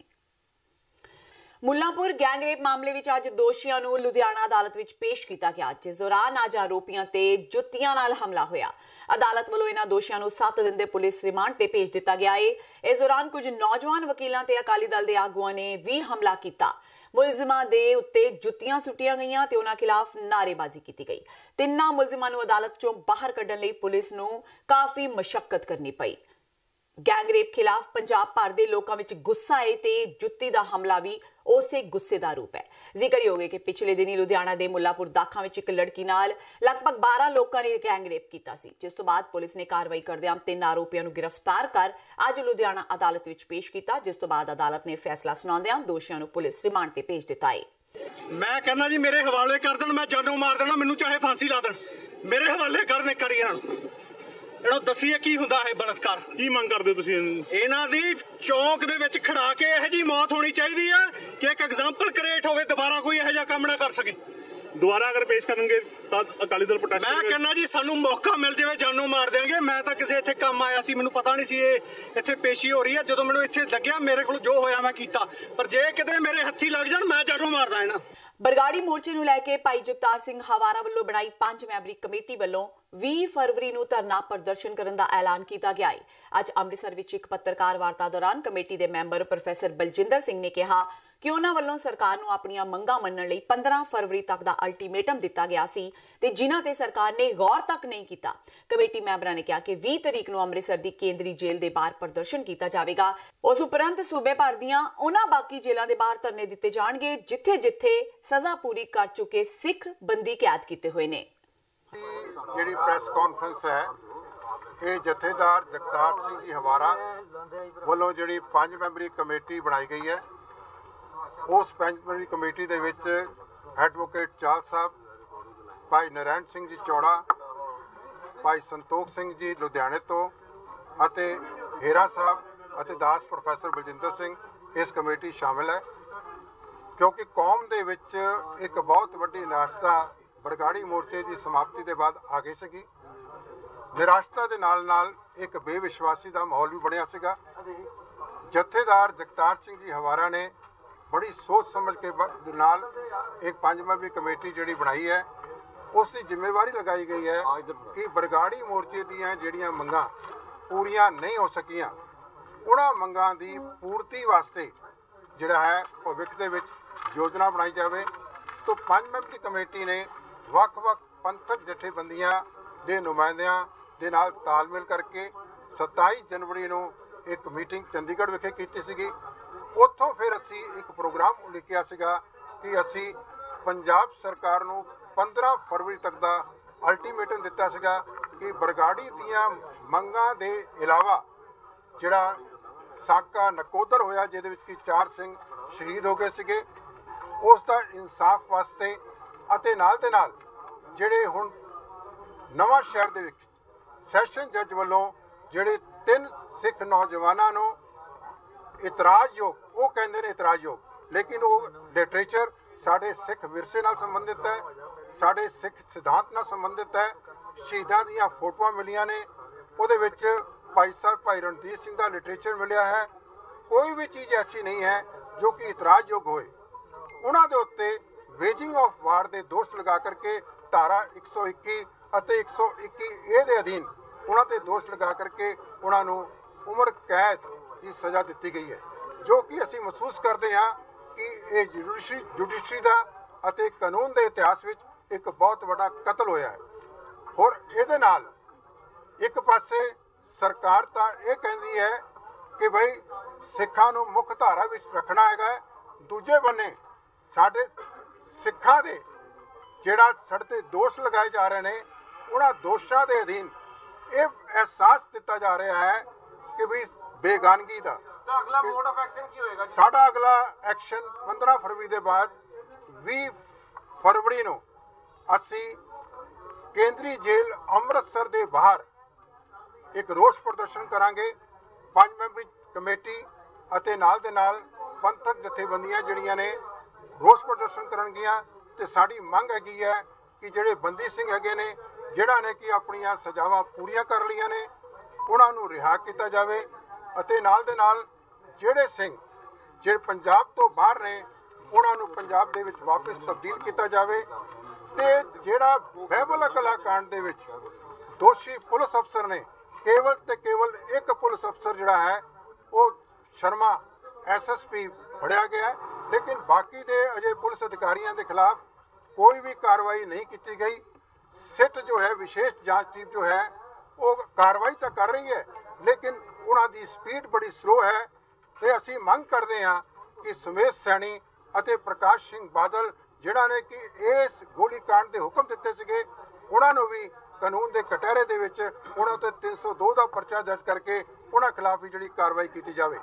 ਮੁੱਲਾਂਪੁਰ ਗੈਂਗਰੇਪ ਮਾਮਲੇ ਵਿੱਚ ਅੱਜ ਦੋਸ਼ੀਆਂ ਨੂੰ ਲੁਧਿਆਣਾ ਅਦਾਲਤ ਵਿੱਚ ਪੇਸ਼ ਕੀਤਾ ਗਿਆ, ਜਿਸ ਦੌਰਾਨ ਅੱਜ ਆਰੋਪੀਆਂ ਤੇ ਜੁੱਤੀਆਂ ਨਾਲ ਹਮਲਾ ਹੋਇਆ। ਅਦਾਲਤ ਵੱਲੋਂ ਇਹਨਾਂ ਦੋਸ਼ੀਆਂ ਨੂੰ 7 ਦਿਨ ਦੇ ਪੁਲਿਸ ਰਿਮਾਂਡ ਤੇ ਭੇਜ ਦਿੱਤਾ ਗਿਆ ਹੈ। ਇਸ ਦੌਰਾਨ ਕੁਝ ਨੌਜਵਾਨ ਵਕੀਲਾਂ ਤੇ ਅਕਾਲੀ ਦਲ ਦੇ ਆਗੂਆਂ ਨੇ ਵੀ ਹਮਲਾ ਕੀਤਾ। ਮੁਲਜ਼ਮਾਂ ਦੇ ਉੱਤੇ ਜੁੱਤੀਆਂ ਸੁੱਟੀਆਂ ਗਈਆਂ ਤੇ ਉਹਨਾਂ ਖਿਲਾਫ ਨਾਅਰੇਬਾਜ਼ੀ ਕੀਤੀ ਗਈ। ਤਿੰਨਾਂ ਮੁਲਜ਼ਮਾਂ ਨੂੰ ਅਦਾਲਤ ਚੋਂ ਬਾਹਰ ਕੱਢਣ ਲਈ ਪੁਲਿਸ ਨੂੰ ਕਾਫੀ ਮਸ਼ੱਕਤ ਕਰਨੀ ਪਈ। ਗੈਂਗਰੇਪ ਖਿਲਾਫ ਪੰਜਾਬ ਭਰ ਦੇ ਲੋਕਾਂ ਵਿੱਚ ਗੁੱਸਾ ਹੈ ਤੇ ਜੁੱਤੀ ਦਾ ਹਮਲਾ ਵੀ ਉਸੇ ਗੁੱਸੇ ਦਾ ਰੂਪ ਹੈ। ਜ਼ਿਕਰਯੋਗ ਹੈ ਕਿ ਪਿਛਲੇ ਦਿਨੀ ਲੁਧਿਆਣਾ ਦੇ ਮੁੱਲਾਪੁਰ ਦਾਖਾਂ ਵਿੱਚ ਇੱਕ ਲੜਕੀ ਨਾਲ ਲਗਭਗ 12 ਲੋਕਾਂ ਨੇ ਗੈਂਗਰੇਪ ਕੀਤਾ ਸੀ, ਜਿਸ ਤੋਂ ਬਾਅਦ ਪੁਲਿਸ ਨੇ ਕਾਰਵਾਈ ਕਰਦਿਆਂ 3 ਆਰੋਪੀਆਂ ਨੂੰ ਗ੍ਰਿਫਤਾਰ ਕਰ ਅੱਜ ਲੁਧਿਆਣਾ ਅਦਾਲਤ ਵਿੱਚ ਪੇਸ਼ ਕੀਤਾ, ਜਿਸ ਤੋਂ ਬਾਅਦ ਅਦਾਲਤ ਨੇ ਫੈਸਲਾ ਸੁਣਾਉਂਦਿਆਂ ਦੋਸ਼ੀਆਂ ਨੂੰ ਪੁਲਿਸ ਰਿਮਾਂਡ ਤੇ ਭੇਜ ਦਿੱਤਾ ਹੈ। ਮੈਂ ਕਹਿੰਦਾ ਜੀ ਮੇਰੇ ਹਵਾਲੇ ਕਰ ਦੇਣ, ਮੈਂ ਜਾਨੋਂ ਮਾਰ ਦੇਣਾ, ਮੈਨੂੰ ਚਾਹੇ ਫਾਂਸੀ ਲਾ ਦੇਣ, ਮੇਰੇ ਹਵਾਲੇ ਕਰਨ ਕਰੀਆਂ ਇਹਨੂੰ ਦੱਸੀਏ ਕੀ ਹੁੰਦਾ ਹੈ ਬਲਾਤਕਾਰ। ਕੀ ਮੰਗ ਕਰਦੇ ਤੁਸੀਂ? ਇਹਨਾਂ ਦੀ ਚੌਂਕ ਦੇ ਵਿੱਚ ਖੜਾ ਕੇ ਇਹੋ ਜਿਹੀ ਮੌਤ ਹੋਣੀ ਚਾਹੀਦੀ ਹੈ ਕਿ ਇੱਕ ਐਗਜ਼ਾਮਪਲ ਕ੍ਰੀਏਟ ਹੋਵੇ, ਦੁਬਾਰਾ ਕੋਈ ਇਹੋ ਜਿਹਾ ਕੰਮ ਨਾ ਕਰ ਸਕੇ। ਦੁਬਾਰਾ ਅਗਰ ਪੇਸ਼ ਕਰਨਗੇ ਤਾਂ ਅਕਾਲੀ ਦਲ ਪ੍ਰੋਟੈਸਟ। ਮੈਂ ਕਹਿੰਦਾ ਜੀ ਸਾਨੂੰ ਮੌਕਾ ਮਿਲ ਜਾਵੇ ਜਾਨੋਂ ਮਾਰ ਦੇਣਗੇ। ਮੈਂ ਤਾਂ ਕਿਸੇ ਇੱਥੇ ਕੰਮ ਆਇਆ ਸੀ, ਮੈਨੂੰ ਪਤਾ ਨਹੀਂ ਸੀ ਇਹ ਇੱਥੇ ਪੇਸ਼ੀ ਹੋ ਰਹੀ ਹੈ। ਜਦੋਂ ਮੈਨੂੰ ਇੱਥੇ ਲੱਗਿਆ ਮੇਰੇ ਕੋਲ ਜੋ ਹੋਇਆ ਮੈਂ ਕੀਤਾ, ਪਰ ਜੇ ਕਿਤੇ ਮੇਰੇ ਹੱਥੀ ਲੱਗ ਜਾਣ ਮੈਂ ਜਾਨੋਂ ਮਾਰਦਾ ਇਹਨਾਂ। ਬਰਗਾੜੀ ਮੋਰਚੇ ਨੂੰ ਲੈ ਕੇ ਭਾਈ ਜਗਤਾਰ ਸਿੰਘ ਹਵਾਰਾ ਵੱਲੋਂ ਬਣਾਈ 5 ਮੈਂਬਰੀ ਕਮੇਟੀ ਵੱਲੋਂ 20 ਫਰਵਰੀ ਨੂੰ ਧਰਨਾ ਪ੍ਰਦਰਸ਼ਨ ਕਰਨ ਦਾ ਐਲਾਨ ਕੀਤਾ ਗਿਆ ਹੈ। ਅੱਜ ਅੰਮ੍ਰਿਤਸਰ ਵਿੱਚ ਇੱਕ ਪੱਤਰਕਾਰ ਵਾਰਤਾ ਦੌਰਾਨ ਕਮੇਟੀ ਦੇ ਮੈਂਬਰ ਪ੍ਰੋਫੈਸਰ ਬਲਜਿੰਦਰ ਸਿੰਘ ਨੇ ਕਿਹਾ ਕਿ ਉਹਨਾਂ ਵੱਲੋਂ ਸਰਕਾਰ ਨੂੰ ਆਪਣੀਆਂ ਮੰਗਾਂ ਮੰਨਣ ਲਈ 15 ਫਰਵਰੀ ਤੱਕ ਦਾ ਅਲਟੀਮੇਟਮ ਦਿੱਤਾ ਗਿਆ ਸੀ ਤੇ ਜਿਨ੍ਹਾਂ ਤੇ ਸਰਕਾਰ ਨੇ ਗੌਰ ਤੱਕ ਨਹੀਂ ਕੀਤਾ। ਕਮੇਟੀ ਮੈਂਬਰਾਂ ਨੇ ਕਿਹਾ ਕਿ 20 ਤਰੀਕ ਨੂੰ ਅੰਮ੍ਰਿਤਸਰ ਦੀ ਕੇਂਦਰੀ ਜੇਲ੍ਹ ਦੇ ਬਾਹਰ ਪ੍ਰਦਰਸ਼ਨ ਕੀਤਾ ਜਾਵੇਗਾ। ਉਸ ਉਪਰੰਤ ਸੂਬੇ ਭਰ ਦੀਆਂ ਉਹਨਾਂ ਬਾਕੀ ਜੇਲ੍ਹਾਂ ਦੇ ਬਾਹਰ ਧਰਨੇ ਦਿੱਤੇ ਜਾਣਗੇ ਜਿੱਥੇ-ਜਿੱਥੇ ਸਜ਼ਾ ਪੂਰੀ ਕਰ ਚੁੱਕੇ ਸਿੱਖ ਬੰਦੀ ਕੈਦ ਕੀਤੇ ਹੋਏ ਨੇ। ਜਿਹੜੀ ਪ੍ਰੈਸ ਕਾਨਫਰੰਸ ਹੈ ਇਹ ਜਥੇਦਾਰ ਜਗਤਾਰ ਸਿੰਘ ਜੀ ਹਵਾਰਾ ਵੱਲੋਂ ਜਿਹੜੀ 5 ਮੈਂਬਰੀ ਕਮੇਟੀ ਬਣਾਈ ਗਈ ਹੈ ਉਸ 5 ਮੈਂਬਰੀ ਕਮੇਟੀ ਦੇ ਵਿੱਚ ਐਡਵੋਕੇਟ ਚਾਲ ਸਾਹਿਬ, ਭਾਈ ਨਰੈਣ ਸਿੰਘ ਜੀ ਚੌੜਾ, ਭਾਈ ਸੰਤੋਖ ਸਿੰਘ ਜੀ ਲੁਧਿਆਣੇ ਤੋਂ ਅਤੇ ਹੀਰਾ ਸਾਹਿਬ ਅਤੇ ਦਾਸ ਪ੍ਰੋਫੈਸਰ ਬਲਜਿੰਦਰ ਸਿੰਘ ਇਸ ਕਮੇਟੀ ਸ਼ਾਮਿਲ ਹੈ ਕਿਉਂਕਿ ਕੌਮ ਦੇ ਵਿੱਚ ਇੱਕ ਬਹੁਤ ਵੱਡੀ ਨਿਰਾਸ਼ਤਾ ਬਰਗਾੜੀ ਮੋਰਚੇ ਦੀ ਸਮਾਪਤੀ ਦੇ ਬਾਅਦ ਆ ਗਈ ਸੀਗੀ। ਨਿਰਾਸ਼ਤਾ ਦੇ ਨਾਲ ਇੱਕ ਬੇਵਿਸ਼ਵਾਸੀ ਦਾ ਮਾਹੌਲ ਵੀ ਬਣਿਆ ਸੀਗਾ। ਜਥੇਦਾਰ ਜਗਤਾਰ ਸਿੰਘ ਜੀ ਹਵਾਰਾ ਨੇ ਬੜੀ ਸੋਚ ਸਮਝ ਕੇ ਨਾਲ ਇੱਕ 5 ਮੈਂਬਰੀ ਕਮੇਟੀ ਜਿਹੜੀ ਬਣਾਈ ਹੈ ਉਸ ਦੀ ਜ਼ਿੰਮੇਵਾਰੀ ਲਗਾਈ ਗਈ ਹੈ ਕਿ ਬਰਗਾੜੀ ਮੋਰਚੇ ਦੀਆਂ ਜਿਹੜੀਆਂ ਮੰਗਾਂ ਪੂਰੀਆਂ ਨਹੀਂ ਹੋ ਸਕੀਆਂ ਉਹਨਾਂ ਮੰਗਾਂ ਦੀ ਪੂਰਤੀ ਵਾਸਤੇ ਜਿਹੜਾ ਹੈ ਭਵਿੱਖ ਦੇ ਵਿੱਚ ਯੋਜਨਾ ਬਣਾਈ ਜਾਵੇ। ਤੋਂ 5 ਮੈਂਬਰੀ ਕਮੇਟੀ ਨੇ ਵੱਖ-ਵੱਖ ਪੰਥਕ ਜਥੇਬੰਦੀਆਂ ਦੇ ਨੁਮਾਇੰਦਿਆਂ ਦੇ ਨਾਲ ਤਾਲਮੇਲ ਕਰਕੇ 27 ਜਨਵਰੀ ਨੂੰ ਇੱਕ ਮੀਟਿੰਗ ਚੰਡੀਗੜ੍ਹ ਵਿਖੇ ਕੀਤੀ ਸੀਗੀ। ਉੱਥੋਂ ਫਿਰ ਅਸੀਂ ਇੱਕ ਪ੍ਰੋਗਰਾਮ ਲਿਖਿਆ ਸੀਗਾ ਕਿ ਅਸੀਂ ਪੰਜਾਬ ਸਰਕਾਰ ਨੂੰ 15 ਫਰਵਰੀ ਤੱਕ ਦਾ ਅਲਟੀਮੇਟਮ ਦਿੱਤਾ ਸੀਗਾ ਕਿ ਬਰਗਾੜੀ ਦੀਆਂ ਮੰਗਾਂ ਦੇ ਇਲਾਵਾ ਜਿਹੜਾ ਸਾਕਾ ਨਕੋਦਰ ਹੋਇਆ ਜਿਹਦੇ ਵਿੱਚ ਕਿ 4 ਸਿੰਘ ਸ਼ਹੀਦ ਹੋ ਗਏ ਸੀਗੇ ਉਸ ਦਾ ਇਨਸਾਫ ਵਾਸਤੇ ਅਤੇ ਨਾਲ ਦੇ ਨਾਲ ਜਿਹੜੇ ਹੁਣ ਨਵਾਂ ਸ਼ਹਿਰ ਦੇ ਵਿੱਚ ਸੈਸ਼ਨ ਜੱਜ ਵੱਲੋਂ ਜਿਹੜੇ 3 ਸਿੱਖ ਨੌਜਵਾਨਾਂ ਨੂੰ ਇਤਰਾਜ਼ਯੋਗ ਉਹ ਕਹਿੰਦੇ ਨੇ ਇਤਰਾਜ਼ਯੋਗ ਲੇਕਿਨ ਉਹ ਲਿਟਰੇਚਰ ਸਾਡੇ ਸਿੱਖ ਵਿਰਸੇ ਨਾਲ ਸੰਬੰਧਿਤ ਹੈ, ਸਾਡੇ ਸਿੱਖ ਸਿਧਾਂਤ ਨਾਲ ਸੰਬੰਧਿਤ ਹੈ। ਸ਼ਹੀਦਾਂ ਦੀਆਂ ਫੋਟੋਆਂ ਮਿਲੀਆਂ ਨੇ ਉਹਦੇ ਵਿੱਚ ਭਾਈ ਸਾਹਿਬ ਭਾਈ ਰਣਜੀਤ ਸਿੰਘ ਦਾ ਲਿਟਰੇਚਰ ਮਿਲਿਆ ਹੈ। ਕੋਈ ਵੀ ਚੀਜ਼ ਐਸੀ ਨਹੀਂ ਹੈ ਜੋ ਕਿ ਇਤਰਾਜ਼ਯੋਗ ਹੋਏ। ਉਹਨਾਂ ਦੇ ਉੱਤੇ ਵੇਜਿੰਗ ਆਫ ਵਾਰ ਦੇ ਦੋਸ਼ ਲਗਾ ਕਰਕੇ ਧਾਰਾ 121 ਅਤੇ 121 ਏ ਦੇ ਅਧੀਨ ਉਹਨਾਂ ਤੇ ਦੋਸ਼ ਲਗਾ ਕਰਕੇ ਉਹਨਾਂ ਨੂੰ ਉਮਰ ਕੈਦ ਦੀ ਸਜ਼ਾ ਦਿੱਤੀ ਗਈ ਹੈ ਜੋ ਕਿ ਅਸੀਂ ਮਹਿਸੂਸ ਕਰਦੇ ਹਾਂ ਕਿ ਇਹ ਜੁਡੀਸ਼ਰੀ ਦਾ ਅਤੇ ਕਾਨੂੰਨ ਦੇ ਇਤਿਹਾਸ ਵਿੱਚ ਇੱਕ ਬਹੁਤ ਵੱਡਾ ਕਤਲ ਹੋਇਆ ਹੈ। ਹੋਰ ਇਹਦੇ ਨਾਲ ਇੱਕ ਪਾਸੇ ਸਰਕਾਰ ਤਾਂ ਇਹ ਕਹਿੰਦੀ ਹੈ ਕਿ ਭਾਈ ਸਿੱਖਾਂ ਨੂੰ ਮੁੱਖ ਧਾਰਾ ਵਿੱਚ ਰੱਖਣਾ ਹੈਗਾ, ਦੂਜੇ ਬੰਨੇ ਸਾਡੇ ਸਿੱਖਾਂ ਦੇ ਜਿਹੜਾ ਸਾਡੇ ਤੇ ਦੋਸ਼ ਲਗਾਏ ਜਾ ਰਹੇ ਨੇ ਉਹਨਾਂ ਦੋਸ਼ਾਂ ਦੇ ਅਧੀਨ ਇਹ ਅਹਿਸਾਸ ਦਿੱਤਾ ਜਾ ਰਿਹਾ ਹੈ ਕਿ ਵੀ ਬੇਗਾਨਗੀ ਦਾ ਅਗਲਾ ਮੋਡ ਆਫ ਐਕਸ਼ਨ ਕੀ ਹੋਏਗਾ? ਸਾਡਾ ਅਗਲਾ ਐਕਸ਼ਨ 15 ਫਰਵਰੀ ਦੇ ਬਾਅਦ 20 ਫਰਵਰੀ ਨੂੰ ਅਸੀਂ ਕੇਂਦਰੀ ਜੇਲ੍ਹ ਅੰਮ੍ਰਿਤਸਰ ਦੇ ਬਾਹਰ ਇੱਕ ਰੋਸ ਪ੍ਰਦਰਸ਼ਨ ਕਰਾਂਗੇ। 5 ਮੈਂਬਰੀ ਕਮੇਟੀ ਅਤੇ ਨਾਲ ਦੇ ਨਾਲ ਪੰਥਕ ਜਥੇਬੰਦੀਆਂ ਜਿਹੜੀਆਂ ਨੇ ਰੋਸ ਪ੍ਰਦਰਸ਼ਨ ਕਰਨਗੀਆਂ ਤੇ ਸਾਡੀ ਮੰਗ ਹੈਗੀ ਹੈ ਕਿ ਜਿਹੜੇ ਬੰਦੀ ਸਿੰਘ ਹੈਗੇ ਨੇ ਜਿਹੜਾ ਨੇ ਕਿ ਆਪਣੀਆਂ ਸਜ਼ਾਵਾਂ ਪੂਰੀਆਂ ਕਰ ਲਈਆਂ ਨੇ ਉਹਨਾਂ ਨੂੰ ਰਿਹਾ ਕੀਤਾ ਜਾਵੇ ਅਤੇ ਨਾਲ ਦੇ ਨਾਲ ਜਿਹੜੇ ਸਿੰਘ ਜਿਹੜੇ ਪੰਜਾਬ ਤੋਂ ਬਾਹਰ ਨੇ ਉਹਨਾਂ ਨੂੰ ਪੰਜਾਬ ਦੇ ਵਿੱਚ ਵਾਪਸ ਤਬਦੀਲ ਕੀਤਾ ਜਾਵੇ ਤੇ ਜਿਹੜਾ ਬਹਿਬਲ ਕਲਾਕਾਂਡ ਦੇ ਵਿੱਚ ਦੋਸ਼ੀ ਪੁਲਿਸ ਅਫਸਰ ਨੇ ਕੇਵਲ ਤੇ ਕੇਵਲ ਇੱਕ ਪੁਲਿਸ ਅਫਸਰ ਜਿਹੜਾ ਹੈ ਉਹ ਸ਼ਰਮਾ ਐਸਐਸਪੀ ਫੜਿਆ ਗਿਆ ਲੇਕਿਨ ਬਾਕੀ ਦੇ ਅਜੇ ਪੁਲਿਸ ਅਧਿਕਾਰੀਆਂ ਦੇ ਖਿਲਾਫ ਕੋਈ ਵੀ ਕਾਰਵਾਈ ਨਹੀਂ ਕੀਤੀ ਗਈ। ਸਿੱਟ ਜੋ ਹੈ ਵਿਸ਼ੇਸ਼ ਜਾਂਚ ਟੀਮ ਜੋ ਹੈ ਉਹ ਕਾਰਵਾਈ ਤਾਂ ਕਰ ਰਹੀ ਹੈ ਲੇਕਿਨ ਉਹਨਾਂ ਦੀ ਸਪੀਡ ਬੜੀ ਸਲੋ ਹੈ ਤੇ ਅਸੀਂ ਮੰਗ ਕਰਦੇ ਹਾਂ ਕਿ ਸੁਮੇਧ ਸੈਣੀ ਅਤੇ ਪ੍ਰਕਾਸ਼ ਸਿੰਘ ਬਾਦਲ ਜਿਹੜਾ ਨੇ ਕਿ ਇਸ ਗੋਲੀकांड ਦੇ ਹੁਕਮ ਦਿੱਤੇ ਸੀਗੇ ਉਹਨਾਂ ਨੂੰ ਵੀ ਕਾਨੂੰਨ ਦੇ ਕਟਹਿਰੇ ਦੇ ਵਿੱਚ ਉਹਨਾਂ ਤੇ 302 ਦਾ ਪਰਚਾ ਦਰਜ ਕਰਕੇ ਉਹਨਾਂ ਖਿਲਾਫ ਵੀ ਜਿਹੜੀ ਕਾਰਵਾਈ ਕੀਤੀ ਜਾਵੇ।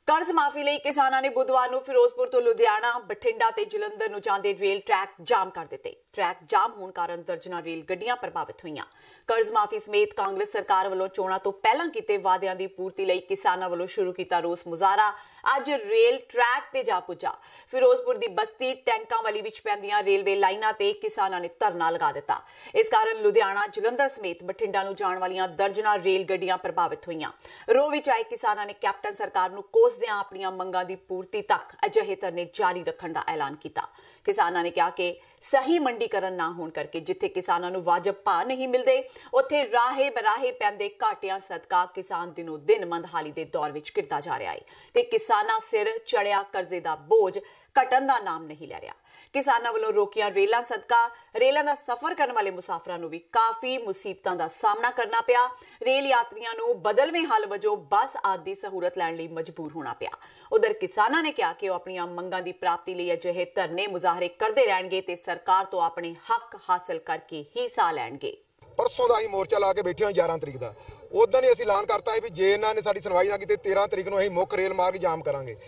कर्ज माफी ਲਈ ਕਿਸਾਨਾਂ ਨੇ ਬੁੱਧਵਾਰ ਨੂੰ ਫਿਰੋਜ਼ਪੁਰ ਤੋਂ ਲੁਧਿਆਣਾ, ਬਠਿੰਡਾ ਤੇ ਜਲੰਧਰ ਨੂੰ ਜਾਂਦੇ ਰੇਲ ਟਰੈਕ ਜਾਮ ਕਰ ਦਿੱਤੇ। ਟਰੈਕ ਜਾਮ ਹੋਣ ਕਾਰਨ ਦਰਜਨਾਂ ਰੇਲ ਗੱਡੀਆਂ ਪ੍ਰਭਾਵਿਤ ਹੋਈਆਂ। ਕਰਜ਼ ਮਾਫੀ ਸਮੇਤ ਕਾਂਗਰਸ ਸਰਕਾਰ ਵੱਲੋਂ ਚੋਣਾਂ ਤੋਂ ਪਹਿਲਾਂ ਕੀਤੇ ਵਾਅਦਿਆਂ ਦੀ ਪੂਰਤੀ ਲਈ ਕਿਸਾਨਾਂ ਵੱਲੋਂ ਸ਼ੁਰੂ ਕੀਤਾ ਰੋਸ ਮੁਜ਼ਾਹਰਾ ਅੱਜ ਰੇਲ ਟਰੈਕ ਤੇ ਜਾ ਪੁੱਜਾ। ਫਿਰੋਜ਼ਪੁਰ ਦੀ ਬਸਤੀ ਟੈਂਕਾਂ ਵਾਲੀ ਵਿੱਚ ਪੈਂਦੀਆਂ ਰੇਲਵੇ ਲਾਈਨਾਂ ਤੇ ਕਿਸਾਨਾਂ ਨੇ ਧਰਨਾ ਲਗਾ ਦਿੱਤਾ। ਇਸ ਕਾਰਨ ਲੁਧਿਆਣਾ, ਜਲੰਧਰ ਸਮੇਤ ਬਠਿੰਡਾ ਨੂੰ ਜਾਣ ਵਾਲੀਆਂ ਦਰਜਨਾਂ ਰੇਲ ਗੱਡੀਆਂ ਪ੍ਰਭਾਵਿਤ ਹੋਈਆਂ। ਰੋਹ ਵਿੱਚ ਆਏ ਕਿਸਾਨਾਂ ਨੇ ਕੈਪਟਨ ਸਰਕਾਰ ਨੂੰ ਕੋਸਦਿਆਂ ਆਪਣੀਆਂ ਮੰਗਾਂ ਦੀ ਪੂਰਤੀ ਤੱਕ ਅਜਿਹੇ ਧਰਨੇ ਜਾਰੀ ਰੱਖਣ ਦਾ ਐਲਾਨ ਕੀਤਾ। ਕਿਸਾਨਾਂ ਨੇ ਕਿਹਾ ਕਿ ਸਹੀ ਮੰਡੀਕਰਨ ਨਾ ਹੋਣ ਕਰਕੇ ਜਿੱਥੇ ਕਿਸਾਨਾਂ ਨੂੰ ਵਾਜਬ ਭਾਅ ਨਹੀਂ ਮਿਲਦੇ, ਉੱਥੇ ਰਾਹੇ ਬਰਾਹੇ ਪੈਂਦੇ ਘਾਟਿਆਂ ਸਦਕਾ ਕਿਸਾਨ ਦਿਨੋਂ ਦਿਨ ਮੰਦਹਾਲੀ ਦੇ ਦੌਰ ਵਿੱਚ ਘਿਰਦਾ ਜਾ ਰਿਹਾ ਹੈ ਤੇ ਕਿਸਾਨਾਂ ਸਿਰ ਚੜਿਆ ਕਰਜ਼ੇ ਦਾ ਬੋਝ ਘਟਣ ਦਾ ਨਾਮ ਨਹੀਂ ਲੈ ਰਿਹਾ। ਕਿਸਾਨਾਂ ਵੱਲੋਂ ਰੋਕੀਆਂ ਰੇਲਾਂ ਸਦਕਾ ਰੇਲਾਂ ਦਾ ਸਫ਼ਰ ਕਰਨ ਵਾਲੇ ਮੁਸਾਫਰਾਂ ਨੂੰ ਵੀ ਕਾਫੀ ਮੁਸੀਬਤਾਂ ਦਾ ਸਾਹਮਣਾ ਕਰਨਾ ਪਿਆ। ਰੇਲ ਯਾਤਰੀਆਂ ਨੂੰ ਬਦਲਵੇਂ ਹੱਲ ਵਜੋਂ ਬੱਸ ਆਦਿ ਦੀ ਸਹੂਲਤ ਲੈਣ ਲਈ ਮਜਬੂਰ ਹੋਣਾ ਪਿਆ। ਉਧਰ ਕਿਸਾਨਾਂ ਨੇ ਕਿਹਾ ਕਿ ਉਹ ਆਪਣੀਆਂ ਮੰਗਾਂ ਦੀ ਪ੍ਰਾਪਤੀ ਲਈ ਅਜਿਹੇ ਧਰਨੇ ਮੁਜ਼ਾਹਰੇ ਕਰਦੇ ਰਹਿਣਗੇ ਤੇ ਸਰਕਾਰ ਤੋਂ ਆਪਣੇ ਹੱਕ ਹਾਸਲ ਕਰਕੇ ਹੀ ਸਾਹ ਲੈਣਗੇ। परसों का अं मोर्चा ला के बैठे हो 11 तरीक का, उदन ही अं ऐलान करता है भी जे इन्होंने साड़ी सुनवाई ना की 13 तरीक को अं मुख्य रेल मार्ग जाम करांगे।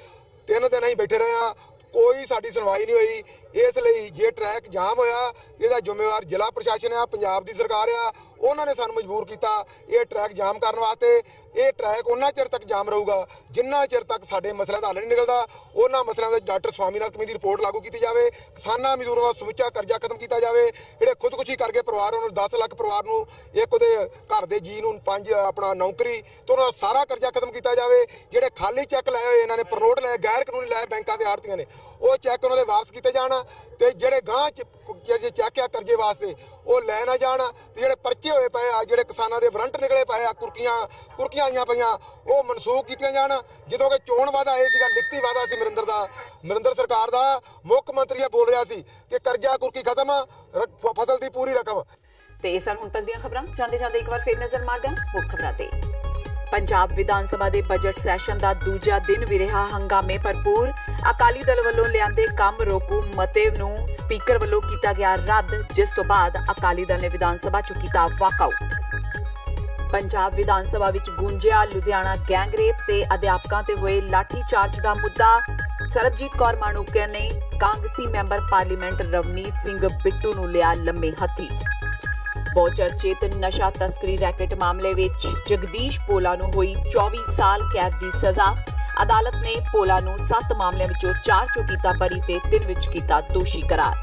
3 दिन अं बैठे रहे हैं, कोई साड़ी सुनवाई नहीं हुई। इसलिए जे ट्रैक जाम होया इसका जिम्मेवार जिला प्रशासन है, पंजाब की सरकार है, उन्होंने सानू मजबूर किया ये ट्रैक जाम करने वास्ते। ये ट्रैक उन्ना चिर तक जाम रहूगा जिन्ना चिर तक साडे मसलों का हल नहीं निकलता। उन्होंने मसलों में डॉक्टर स्वामीनाथन कमेटी की रिपोर्ट लागू की जाए, किसानां मजदूरों का समुचा कर्जा खत्म किया जाए। जिहड़े खुदकुशी करके परिवार 10 लाख परिवार नूं एक उहदे घर दे जी नूं 5 अपना नौकरी तो उन्होंने सारा कर्जा खत्म किया जाए। जिहड़े खाली चैक लाए हुए इन्होंने प्रनोट लाए गैर कानूनी लाए बैंकों के आड़तियां ने, वो चैक उन्होंने वापस किए जाण ते जिहड़े गांह चैक आ कर्जे वास्ते वो लै ना जाण। जिहड़े परचे होए पे आ, जिहड़े किसानां दे वारंट निकले पे आ, कुरकियां आईयां पईयां, वो मनसूख कीतियां जाण। जदों कि चोण वादा ये सीगा, लिखती वादा सी मरिंदर सरकार दा, मुख मंत्री बोल रहा सी कि कर्जा कुरकी खत्म, फसल दी पूरी रकम। ते इस हुण तक दीआं खबरां जांदे जांदे एक बार फिर नज़र मारदे हां मुੱਖ खबरां ते। पंजाब विधान सभा के बजट सैशन का दूजा दिन भी रहा हंगामे भरपूर। अकाली दल वालों लिआंदे कम रोकू मते नूं स्पीकर वालों कीता गया रद्द, जिस तो बाद अकाली दल ने विधान सभा चों कीता वाकआउट। पंजाब विधान सभा विच गूंजिया लुधियाना गैंगरेप ते अध्यापकां ते होए लाठी चार्ज का मुद्दा। सरबजीत कौर माणूके ने कांग्रेसी मैंबर पार्लीमेंट रवनीत सिंह बिट्टू नूं लिया लम्मे हत्थी। बहुचर्चित नशा तस्करी रैकेट मामले विच जगदीश पोला नूं होई 24 साल कैद की सजा। अदालत ने पोला नूं 7 मामलों विचों 4 चों कीता बरी ते 3 विच कीता दोषी करार।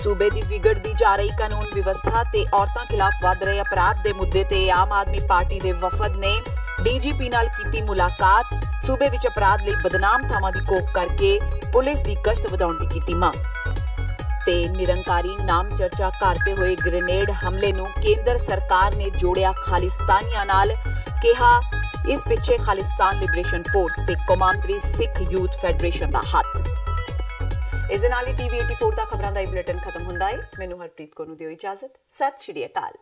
सूबे दी विगड़दी जा रही कानून व्यवस्था ते औरतां खिलाफ वध रहे अपराध दे मुद्दे ते आम आदमी पार्टी दे वफद ने डीजीपी नाल कीती मुलाकात। सूबे विच अपराध लई बदनाम थावां दी कोख करके पुलिस दी गश्त वधाउण दी कीती मंग। ते निरंकारी नाम चर्चा करते हुए ग्रेनेड हमले नूं केंद्र सरकार ने जोड़िया खालिस्तानियां नाल, कहा इस पिछे खालिस्तान लिबरेशन फोर्स ते कौमांतरी सिख यूथ फेडरेशन दा हत्थ। इस दे नाल ही टीवी 84 दा खबरां दा बुलेटिन खत्म हुंदा है। मैनूं हरप्रीत कौर नूं दिओ इजाजत। सत श्री अकाल।